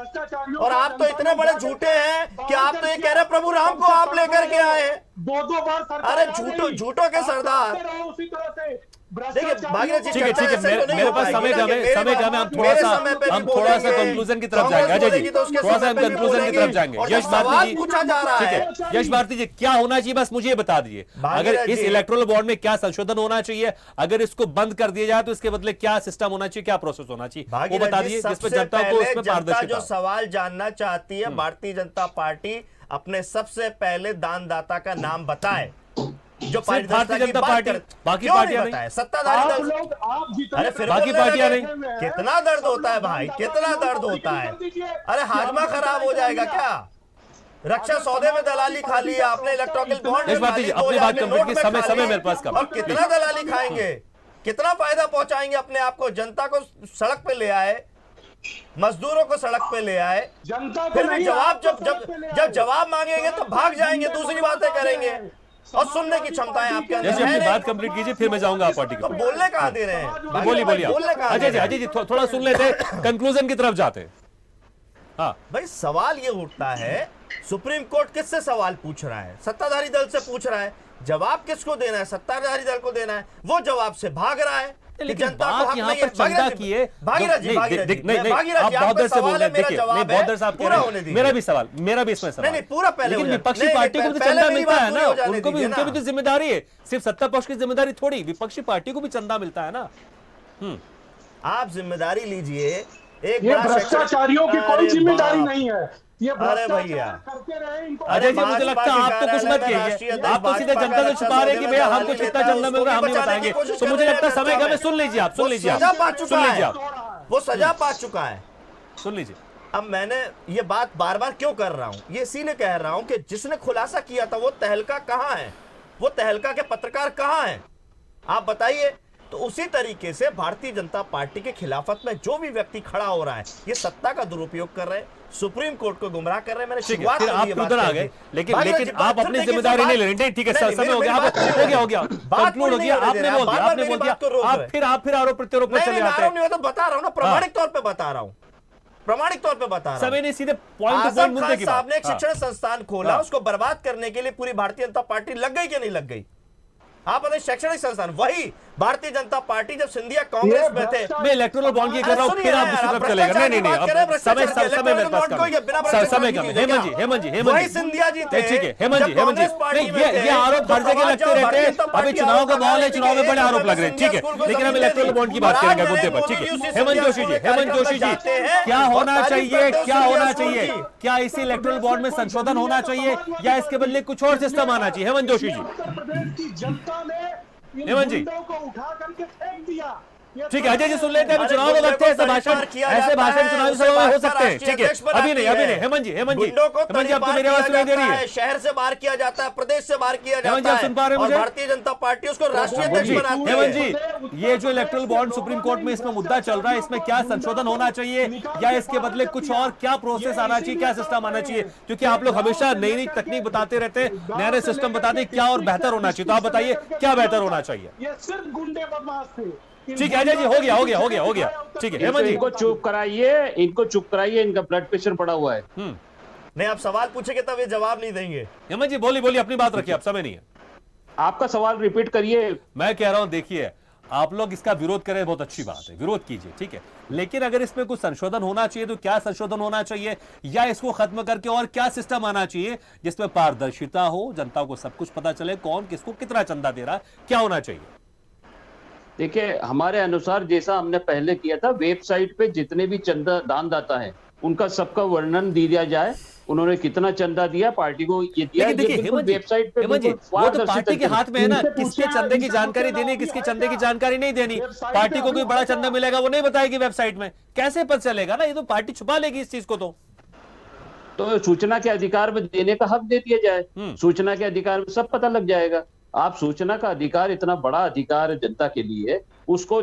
और आप तो इतने बड़े झूठे हैं कि आप तो ये कह रहे प्रभु राम को आप लेकर के आए हैं। 2 बार अरे झूठों के सरदार। देखिए भागीरथ जी, ठीक है, मेरे पास समय कम है, हम थोड़ा सा कंक्लूजन की तरफ जाएंगे। अजय जी थोड़ा सा हम कंक्लूजन की तरफ जाएंगे। यश भारती जी, पूछा जा रहा ठीक है। है, यश भारती जी क्या होना चाहिए बस मुझे बता दीजिए। अगर इस इलेक्टोरल बॉन्ड में क्या संशोधन होना चाहिए, अगर इसको बंद कर दिया जाए तो इसके बदले क्या सिस्टम होना चाहिए, क्या प्रोसेस होना चाहिए, वो बता दीजिए, जिसमें जनता को उसमें पारदर्शिता। जो सवाल जानना चाहती है, भारतीय जनता पार्टी अपने सबसे पहले दानदाता का नाम बताए जो भारतीय जनता पार्टी, बाकी पार्टियां नहीं, सत्ताधारी दल। अरे फिर बाकी पार्टियां नहीं। कितना दर्द होता है भाई, कितना दर्द होता है। अरे हाजमा खराब हो जाएगा क्या? रक्षा सौदे में दलाली खा ली आपने, इलेक्ट्रॉनिक बॉन्ड में खा ली, अपनी बात कंप्लीट की, समय मेरे पास कम। और कितना दलाली खाएंगे, कितना फायदा पहुंचाएंगे अपने आप को? जनता को सड़क पे ले आए, मजदूरों को सड़क पे ले आए, फिर भी जवाब जब जवाब मांगेंगे तो भाग जाएंगे, दूसरी बातें करेंगे। और सुनने की क्षमताएं आपके अंदर जैसे अपनी है बात कंप्लीट कीजिए, फिर मैं जाऊंगा आप पार्टी तो बोलने कहां दे रहे हैं? बोलिए अजय जी थोड़ा सुन लेते, कंक्लूजन की तरफ जाते। हाँ भाई सवाल ये उठता है, सुप्रीम कोर्ट किससे सवाल पूछ रहा है? सत्ताधारी दल से पूछ रहा है। जवाब किसको देना है? सत्ताधारी दल को देना है। वो जवाब से भाग रहा है। लेकिन बात यहाँ पर चंदा की है। भागीरथ जी, नहीं, आप बहुत देर से बोल रहे हैं। देखिए नहीं, बहुत देर से आप कह रहे हैं, मेरा भी इसमें सवाल। नहीं, पूरा पहले लेकिन विपक्षी पार्टी को भी चंदा मिलता है ना, उनकी भी तो जिम्मेदारी है। सिर्फ सत्ता पक्ष की जिम्मेदारी थोड़ी, विपक्षी पार्टी को भी चंदा मिलता है ना। आप जिम्मेदारी लीजिए। एक भ्रष्टाचारियों की कोई जिम्मेदारी नहीं है। ये अरे भैया करते रहे इनको। अजय जी मुझे लगता है आप तो कुछ मत कहिए, आप तो सीधे जनता से छुपा रहे कि भैया हमको कितना चंदा मिल रहा है हम नहीं बताएंगे। तो मुझे लगता है समय का, सुन लीजिए आप, वो सजा पा चुका है, सुन लीजिए। अब मैंने ये बात बार बार क्यों कर रहा हूं? ये इसीलिए कह रहा हूं कि जिसने खुलासा किया था वो तहलका कहां है? वो तहलका के पत्रकार कहां हैं? आप बताइए। तो उसी तरीके से भारतीय जनता पार्टी के खिलाफत में जो भी व्यक्ति खड़ा हो रहा है, ये सत्ता का दुरुपयोग कर रहे हैं, सुप्रीम कोर्ट को गुमराह कर रहे हैं। मैंने शुरुआत फिर आप उधर आ गए, लेकिन आप अपनी जिम्मेदारी नहीं ले रहे। नहीं ठीक है, समय हो गया, हो गया कंक्लूड हो गया, आपने बोल दिया, आप फिर आरोप प्रत्यारोप पर चले जाते हैं। तो बता रहा हूं ना, प्रामाणिक तौर पे बता रहा हूं, प्रामाणिक तौर पे बता रहा हूं। समय ने सीधे पॉइंट टू पॉइंट मुद्दे की बात। साहब ने एक शिक्षण संस्थान खोला, उसको बर्बाद करने के लिए पूरी भारतीय जनता पार्टी लग गई कि नहीं लग गई? आप बताइए, शैक्षणिक संस्थान वही भारतीय जनता पार्टी जब सिंधिया कांग्रेस में थे। मैं इलेक्टोरल बॉन्ड की कर रहा हूं, फिर आप दूसरी तरफ चलेगा। नहीं अब समय मेरे पास कम है, समय कम है। हेमंत जी वही सिंधिया जी थे। ठीक है, हेमंत जी ये आरोप हर जगह लगते रहते हैं। अभी चुनाव का माहौल है, चुनाव में बड़े आरोप लग रहे हैं, ठीक है, लेकिन हम इलेक्टोरल बॉन्ड की बात करेंगे मुद्दे पर, ठीक है। हेमंत जोशी जी क्या होना चाहिए? क्या इसी इलेक्टोरल बॉन्ड में संशोधन होना चाहिए या इसके बदले कुछ और सिस्टम आना चाहिए? हेमंत जोशी जी। जनता ने हेमंत जी को उठा करके फेंक दिया। ठीक है, अजय जी सुन लेते हैं। अभी चुनाव वक्त है, ऐसे भाषण चुनावी सभा में हो सकते हैं, ठीक है। अभी नहीं हेमंत जी आप तो मेरी आवाज सुनाई दे रही है। शहर से बाहर किया जाता है, प्रदेश से बाहर किया जाता है, सुन पा रहे हैं मुझे? भारतीय जनता पार्टी उसको राष्ट्रीय अध्यक्ष बनाती है। हेमंत जी ये जो इलेक्टोरल बॉन्ड सुप्रीम कोर्ट में इसमें मुद्दा चल रहा है, इसमें क्या संशोधन होना चाहिए या इसके बदले कुछ और क्या प्रोसेस आना चाहिए, क्या सिस्टम आना चाहिए? क्योंकि आप लोग हमेशा नई नई तकनीक बताते रहते हैं, नए नए सिस्टम बताते हैं, क्या और बेहतर होना चाहिए? तो आप बताइए क्या बेहतर होना चाहिए? ये सिर्फ गुंडे बदमाश थे। ठीक है अजय जी, हो गया। ठीक है हेमंत जी। इनको चुप कराइए, इनका ब्लड प्रेशर बढ़ा हुआ है। नहीं, आप सवाल पूछेंगे तब ये जवाब नहीं देंगे। हेमंत जी बोलिए, अपनी बात रखिए, आप समय नहीं है। आपका सवाल रिपीट करिए। मैं कह रहा हूं, देखिए आप लोग इसका विरोध करें, बहुत अच्छी बात है, विरोध कीजिए, ठीक है, लेकिन अगर इसमें कुछ संशोधन होना चाहिए तो क्या संशोधन होना चाहिए, या इसको खत्म करके और क्या सिस्टम आना चाहिए जिसमें पारदर्शिता हो, जनता को सब कुछ पता चले, कौन किसको कितना चंदा दे रहा है, क्या होना चाहिए? देखिए, हमारे अनुसार जैसा हमने पहले किया था, वेबसाइट पे जितने भी चंदा दानदाता है उनका सबका वर्णन दिया जाए, उन्होंने कितना चंदा दिया, पार्टी को ये दिया। लेकिन देखिए हेमंत जी, वेबसाइट पे वो तो पार्टी के हाथ में है ना, इनसे किसके पूछिए, चंदे की इनसे जानकारी पूछिए, देनी, किसके चंदे की जानकारी नहीं देनी। वेबसाइट पार्टी पे को कोई अभी बड़ा पता- चंदा मिलेगा वो नहीं बताएगी वेबसाइट में, कैसे पता चलेगा ना? ये तो पार्टी छुपा लेगी इस चीज को। तो सूचना के अधिकार में देने का हक दे दिया जाए, सूचना के अधिकार में सब पता लग जाएगा। आप सूचना का अधिकार, इतना बड़ा अधिकार है जनता के लिए, उसको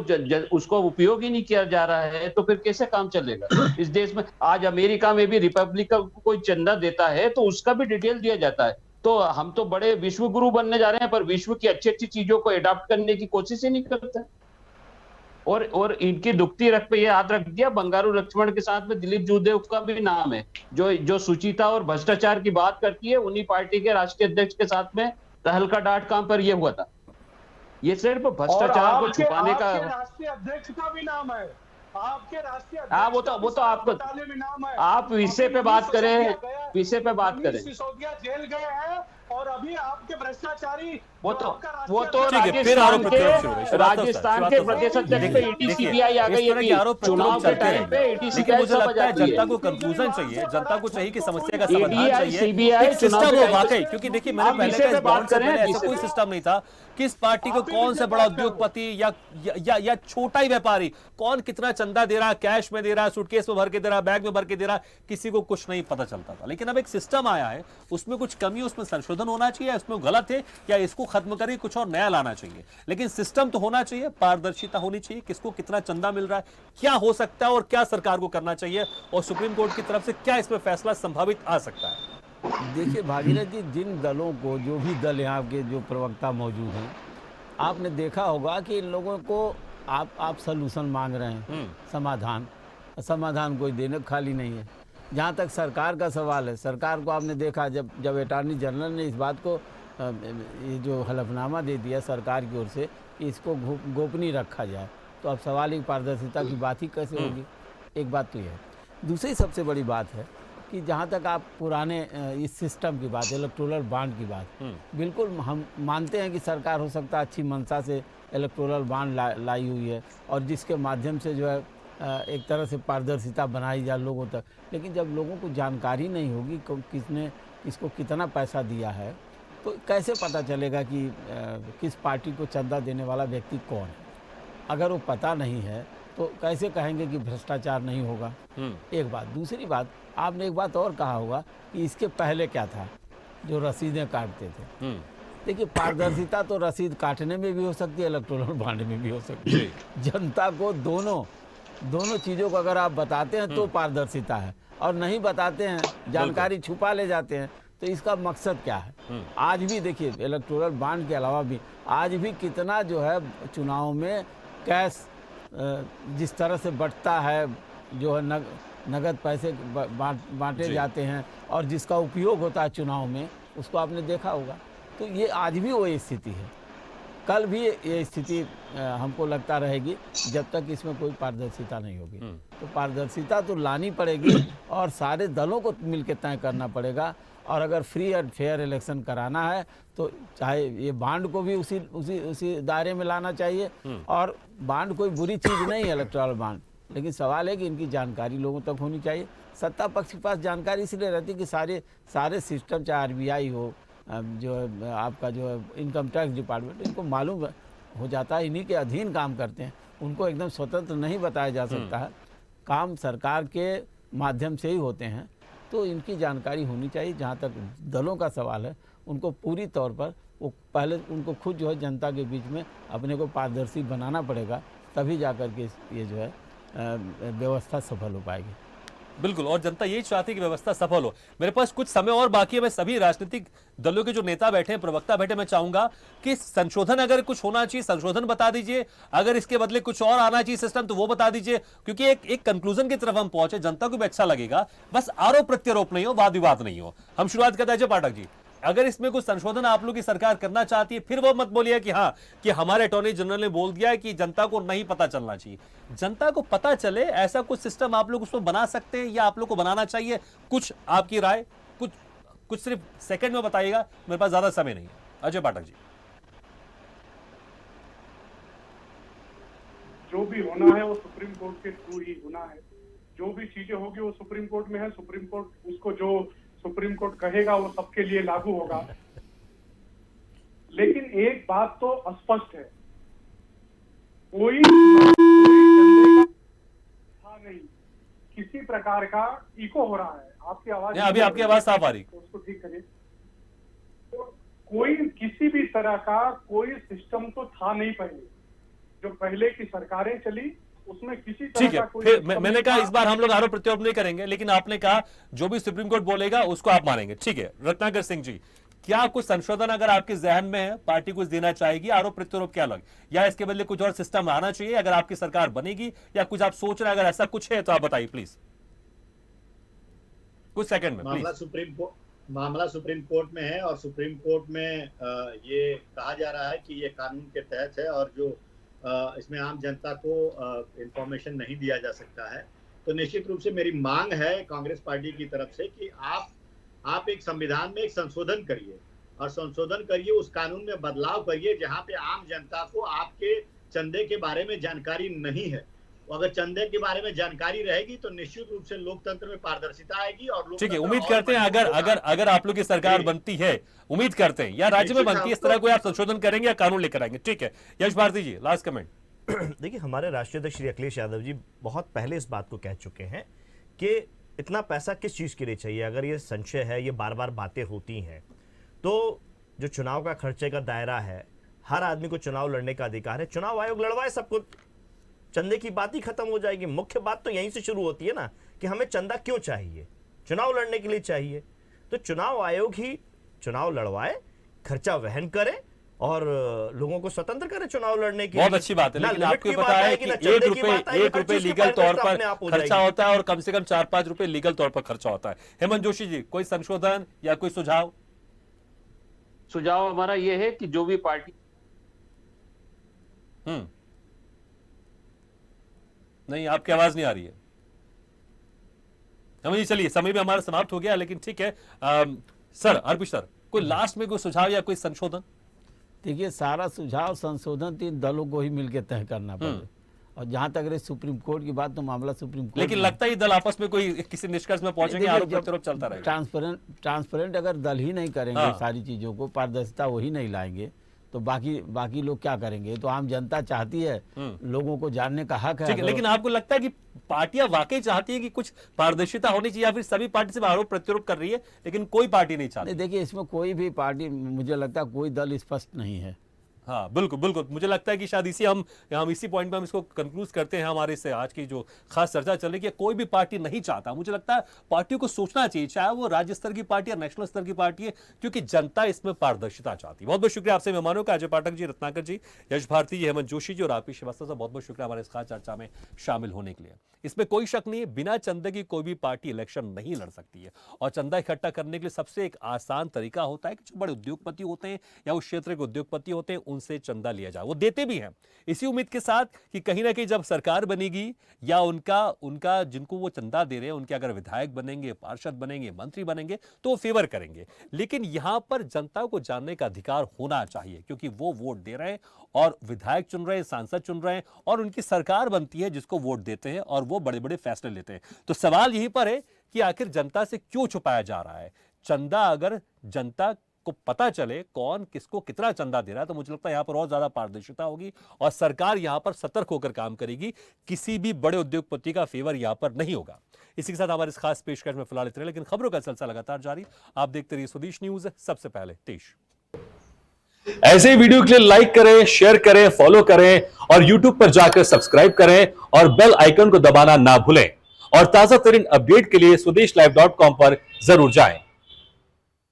उसको उपयोग ही नहीं किया जा रहा है, तो फिर कैसे काम चलेगा इस देश में? आज अमेरिका में भी रिपब्लिक को कोई चंदा देता है तो उसका भी डिटेल दिया जाता है। तो हम तो बड़े विश्व गुरु बनने जा रहे हैं, पर विश्व की अच्छी अच्छी चीजों को अडॉप्ट करने की कोशिश ही नहीं करते। और इनकी दुखती रख पे ये हाथ रख दिया। बंगारू लक्ष्मण के साथ में दिलीप जूदेव का भी नाम है, जो सुचिता और भ्रष्टाचार की बात करती है, उन्हीं पार्टी के राष्ट्रीय अध्यक्ष के साथ में तहलका.com पर यह हुआ था। ये सिर्फ भ्रष्टाचार को छुपाने का। राष्ट्रीय अध्यक्ष का भी नाम है, आपके राष्ट्रीय हाँ, वो तो आपको, आप विषय पे बात करें, विषय पे बात करें। सिसोदिया जेल गए हैं और अभी आपके भ्रष्टाचारी वो तो ठीक है, फिर आरोप प्रत्यारोप शुरू है। राजस्थान के प्रदेश अध्यक्ष पे ईडी सीबीआई आ गई है, चुनाव के टाइम पे ईडी लेकिन सीबीआई मुझे सब आ लगता है जाती जनता है। को कंक्लूजन चाहिए, जनता को चाहिए कि समस्या का समाधान EDI, चाहिए, CBI, एक सिस्टम चुनाव हो के टाइम वाकई। पे- क्योंकि देखिए मैंने आप पहले विषय का पे इस बात बॉन्ड से करें, पहले ऐसा विषय कोई पे। सिस्टम नहीं था कि इस पार्टी को कौन सा बड़ा उद्योगपति या छोटा ही व्यापारी कौन कितना चंदा दे रहा है, कैश में दे रहा है, सूटकेस में भर के दे रहा है, बैग में भर के दे रहा है, किसी को कुछ नहीं पता चलता था। लेकिन अब एक सिस्टम आया है, उसमें कुछ कमी, उसमें संशोधन होना चाहिए, उसमें गलत है या इसको खत्म करके कुछ और नया लाना चाहिए, लेकिन सिस्टम तो होना चाहिए, पारदर्शिता होनी चाहिए, किसको कितना चंदा मिल रहा है, क्या हो सकता है और क्या सरकार को करना चाहिए, और सुप्रीम कोर्ट की तरफ से क्या इसमें फैसला संभावित आ सकता है। देखिए भागीरथ जी, जिन दलों को, जो भी दल यहाँ के जो प्रवक्ता मौजूद हैं, आपने देखा होगा कि इन लोगों को आप सलूशन मांग रहे हैं, समाधान कोई देने को खाली नहीं है। जहाँ तक सरकार का सवाल है, सरकार को आपने देखा जब अटॉर्नी जनरल ने इस बात को ये जो हलफनामा दे दिया सरकार की ओर से कि इसको गोपनीय रखा जाए, तो अब सवाल ही पारदर्शिता की बात ही कैसे होगी? एक बात तो ये है। दूसरी सबसे बड़ी बात है कि जहाँ तक आप पुराने इस सिस्टम की बात, इलेक्टोरल बॉन्ड की बात, बिल्कुल हम मानते हैं कि सरकार हो सकता है अच्छी मंशा से इलेक्टोरल बॉन्ड लाई हुई है और जिसके माध्यम से जो है एक तरह से पारदर्शिता बनाई जाए लोगों तक। लेकिन जब लोगों को जानकारी नहीं होगी किसने किसको कितना पैसा दिया है, तो कैसे पता चलेगा कि किस पार्टी को चंदा देने वाला व्यक्ति कौन है? अगर वो पता नहीं है तो कैसे कहेंगे कि भ्रष्टाचार नहीं होगा? एक बात। दूसरी बात, आपने एक बात और कहा होगा कि इसके पहले क्या था, जो रसीदें काटते थे। देखिए, पारदर्शिता तो रसीद काटने में भी हो सकती है, इलेक्टोरल बॉन्ड में भी हो सकती है। जनता को दोनों चीज़ों को अगर आप बताते हैं तो पारदर्शिता है, और नहीं बताते हैं, जानकारी छुपा ले जाते हैं, तो इसका मकसद क्या है? आज भी देखिए, इलेक्टोरल बॉन्ड के अलावा भी आज भी कितना जो है चुनाव में कैश जिस तरह से बंटता है, जो है नगद पैसे बांटे जाते हैं और जिसका उपयोग होता है चुनाव में, उसको आपने देखा होगा। तो ये आज भी वही स्थिति है, कल भी ये स्थिति हमको लगता रहेगी जब तक इसमें कोई पारदर्शिता नहीं होगी। तो पारदर्शिता तो लानी पड़ेगी और सारे दलों को मिलकर तय करना पड़ेगा। और अगर फ्री एंड फेयर इलेक्शन कराना है तो चाहे ये बॉन्ड को भी उसी दायरे में लाना चाहिए। और बॉन्ड कोई बुरी चीज़ नहीं है, इलेक्टोरल बॉन्ड, लेकिन सवाल है कि इनकी जानकारी लोगों तक होनी चाहिए। सत्ता पक्ष के पास जानकारी इसलिए रहती है कि सारे सिस्टम, चाहे RBI हो, जो है आपका जो है इनकम टैक्स डिपार्टमेंट, इनको मालूम हो जाता है, इन्हीं के अधीन काम करते हैं, उनको एकदम स्वतंत्र नहीं बताया जा सकता है, काम सरकार के माध्यम से ही होते हैं। तो इनकी जानकारी होनी चाहिए। जहाँ तक दलों का सवाल है, उनको पूरी तौर पर वो पहले उनको खुद जो है जनता के बीच में अपने को पारदर्शी बनाना पड़ेगा, तभी जाकर के ये जो है व्यवस्था सफल हो पाएगी। बिल्कुल, और जनता यही चाहती है कि व्यवस्था सफल हो। मेरे पास कुछ समय और बाकी है, मैं सभी राजनीतिक दलों के जो नेता बैठे हैं, प्रवक्ता बैठे, मैं चाहूंगा कि संशोधन अगर कुछ होना चाहिए संशोधन बता दीजिए, अगर इसके बदले कुछ और आना चाहिए सिस्टम तो वो बता दीजिए, क्योंकि एक कंक्लूजन की तरफ हम पहुंचे, जनता को भी अच्छा लगेगा। बस आरोप प्रत्यारोप नहीं हो, वाद विवाद नहीं हो। हम शुरुआत करते हैं अजय पाठक जी, अगर इसमें कुछ संशोधन आप लोग की सरकार करना चाहती है, फिर वो मत बोलिए कि हाँ कि हमारे अटॉर्नी जनरल ने बोल दिया है कि जनता को नहीं पता चलना चाहिए। जनता को पता चले ऐसा कुछ सिस्टम आप लोग उसमें बना सकते हैं या आप लोग को बनाना चाहिए? कुछ आपकी राय, कुछ सिर्फ सेकंड में बताइएगा, मेरे पास ज्यादा समय नहीं है। अजय पाठक जी। जो भी होना है वो सुप्रीम कोर्ट के थ्रू ही होना है। जो भी चीजें होगी वो सुप्रीम कोर्ट में है, सुप्रीम कोर्ट उसको जो सुप्रीम कोर्ट कहेगा वो सबके लिए लागू होगा। लेकिन एक बात तो स्पष्ट है, कोई था नहीं, किसी प्रकार का इको हो रहा है। आपकी आवाज अभी आपकी आवाज साफ आ रही, तो उसको ठीक करिए। तो कोई किसी भी तरह का कोई सिस्टम तो था नहीं पहले, जो पहले की सरकारें चली उसमें किसी तरह ठीक है। का कोई फिर सिस्टम मैंने नहीं कहा था। इस बार हम लोग आरोप प्रत्यारोप नहीं करेंगे, लेकिन आपने कहा जो भी सुप्रीम कोर्ट बोलेगा उसको आप मानेंगे। ठीक है, रत्नाकर सिंह जी, क्या कुछ संशोधन अगर आपके जहन में है, पार्टी कुछ देना चाहेगी, आरोप प्रत्यारोप क्या लगे, या इसके बदले कुछ और सिस्टम आना चाहिए अगर आपकी सरकार बनेगी, या कुछ आप सोच रहे हैं? अगर ऐसा कुछ है तो आप बताइए प्लीज, कुछ सेकंड में मामला सुप्रीम कोर्ट में है और सुप्रीम कोर्ट में ये कहा जा रहा है कि ये कानून के तहत है और जो इसमें आम जनता को इंफॉर्मेशन नहीं दिया जा सकता है। तो निश्चित रूप से मेरी मांग है कांग्रेस पार्टी की तरफ से कि आप एक संविधान में एक संशोधन करिए और संशोधन करिए, उस कानून में बदलाव करिए जहां पे आम जनता को आपके चंदे के बारे में जानकारी नहीं है। अगर चंदे के बारे में जानकारी रहेगी तो निश्चित रूप से लोकतंत्र में पारदर्शिता आएगी और ठीक है, उम्मीद करते हैं अगर आप लोग की सरकार बनती है, उम्मीद करते हैं या राज्य में बनती है, इस तरह कोई आप संशोधन करेंगे या कानून लेकर आएंगे। ठीक है, यश भारती जी, लास्ट कमेंट। देखिए, हमारे राष्ट्रीय अध्यक्ष श्री अखिलेश यादव जी बहुत पहले इस बात को कह चुके हैं कि इतना पैसा किस चीज के लिए चाहिए। अगर ये संशय है, ये बार बार बातें होती हैं, तो जो चुनाव का खर्चे का दायरा है, हर आदमी को चुनाव लड़ने का अधिकार है, चुनाव आयोग लड़वाए सबको, चंदे की बात ही खत्म हो जाएगी। मुख्य बात तो यहीं से शुरू होती है ना कि हमें चंदा क्यों चाहिए, चुनाव लड़ने के लिए चाहिए। तो चुनाव आयोग ही चुनाव लड़वाए, खर्चा वहन करे और लोगों को स्वतंत्र करे चुनाव लड़ने की। बहुत अच्छी बात है, लेकिन आपको पता है कि 1 रुपए लीगल तौर पर खर्चा होता है और कम से कम 4-5 रुपए लीगल तौर पर खर्चा होता है। हेमंत जोशी जी, कोई संशोधन या कोई सुझाव? सुझाव हमारा यह है कि जो भी पार्टी नहीं, आपकी आवाज नहीं आ रही है। हम चलिए, समय भी हमारा समाप्त हो गया, लेकिन ठीक है। सर अर्पित सर, कोई लास्ट में कोई सुझाव या कोई संशोधन? देखिए, सारा सुझाव संशोधन 3 दलों को ही मिलकर तय करना पड़ेगा। और जहां तक रही सुप्रीम कोर्ट की बात, तो मामला सुप्रीम कोर्ट, लेकिन लगता है दल आपस में कोई किसी निष्कर्ष में पहुंचेंगे, आरोप प्रत्यारोप चलता रहेगा। ट्रांसपेरेंट अगर दल ही नहीं करेंगे सारी चीजों को, पारदर्शिता वही नहीं लाएंगे, तो बाकी लोग क्या करेंगे? तो आम जनता चाहती है, लोगों को जानने का हक है। लेकिन आपको लगता है कि पार्टियां वाकई चाहती है कि कुछ पारदर्शिता होनी चाहिए, या फिर सभी पार्टी से आरोप प्रत्यारोप कर रही है लेकिन कोई पार्टी नहीं चाहती? देखिए, इसमें कोई भी पार्टी, मुझे लगता है कोई दल स्पष्ट नहीं है। हाँ बिल्कुल बिल्कुल, मुझे लगता है कि शायद हम इसी पॉइंट पे हम इसको कंक्लूड करते हैं। हमारे से आज की जो खास चर्चा चल रही है, कोई भी पार्टी नहीं चाहता। मुझे लगता है पार्टियों को सोचना चाहिए, चाहे वो राज्य स्तर की पार्टी या नेशनल स्तर की पार्टी है, क्योंकि जनता इसमें पारदर्शिता चाहती है। बहुत बहुत शुक्रिया आपसे मेहमानों का, अजय पाठक जी, रत्नाकर जी, यश भारती जी, हेमंत जोशी जी और आरपी श्रीवास्तव साहब, बहुत बहुत शुक्रिया हमारे इस खास चर्चा में शामिल होने के लिए। इसमें कोई शक नहीं है, बिना चंदे की कोई भी पार्टी इलेक्शन नहीं लड़ सकती है। और चंदा इकट्ठा करने के लिए सबसे एक आसान तरीका होता है कि जो बड़े उद्योगपति होते हैं या उस क्षेत्र के उद्योगपति होते हैं, उनसे चंदा लिया जाए। वो देते भी हैं इसी उम्मीद के साथ कि कहीं ना कहीं जब सरकार बनेगी या उनका जिनको वो चंदा दे रहे हैं, उनके अगर विधायक बनेंगे, पार्षद बनेंगे, मंत्री बनेंगे, तो वो फेवर करेंगे। लेकिन यहां पर जनता को जानने का अधिकार होना चाहिए, क्योंकि वो वोट दे रहे हैं और विधायक चुन रहे हैं, सांसद चुन रहे हैं, और उनकी सरकार बनती है जिसको वोट देते हैं और वो बड़े बड़े फैसले लेते हैं। तो सवाल यहीं पर है कि आखिर जनता से क्यों छुपाया जा रहा है चंदा? अगर जनता को पता चले कौन किसको कितना चंदा दे रहा है, तो मुझे लगता है यहां पर और ज्यादा पारदर्शिता होगी और सरकार यहां पर सतर्क होकर काम करेगी। किसी भी बड़े उद्योगपति का फेवर यहां पर नहीं होगा। इसी के साथ हमारे इस खास पेशकश में फिलहाल इतने, लेकिन खबरों का सिलसिला लगातार जारी। आप देखते रहिए स्वदेश न्यूज, सबसे पहले देश। ऐसे ही वीडियो के लिए लाइक करें, शेयर करें, फॉलो करें और YouTube पर जाकर सब्सक्राइब करें और बेल आइकन को दबाना ना भूलें। और ताजा तरीन अपडेट के लिए स्वदेशलाइव.com पर जरूर जाएं।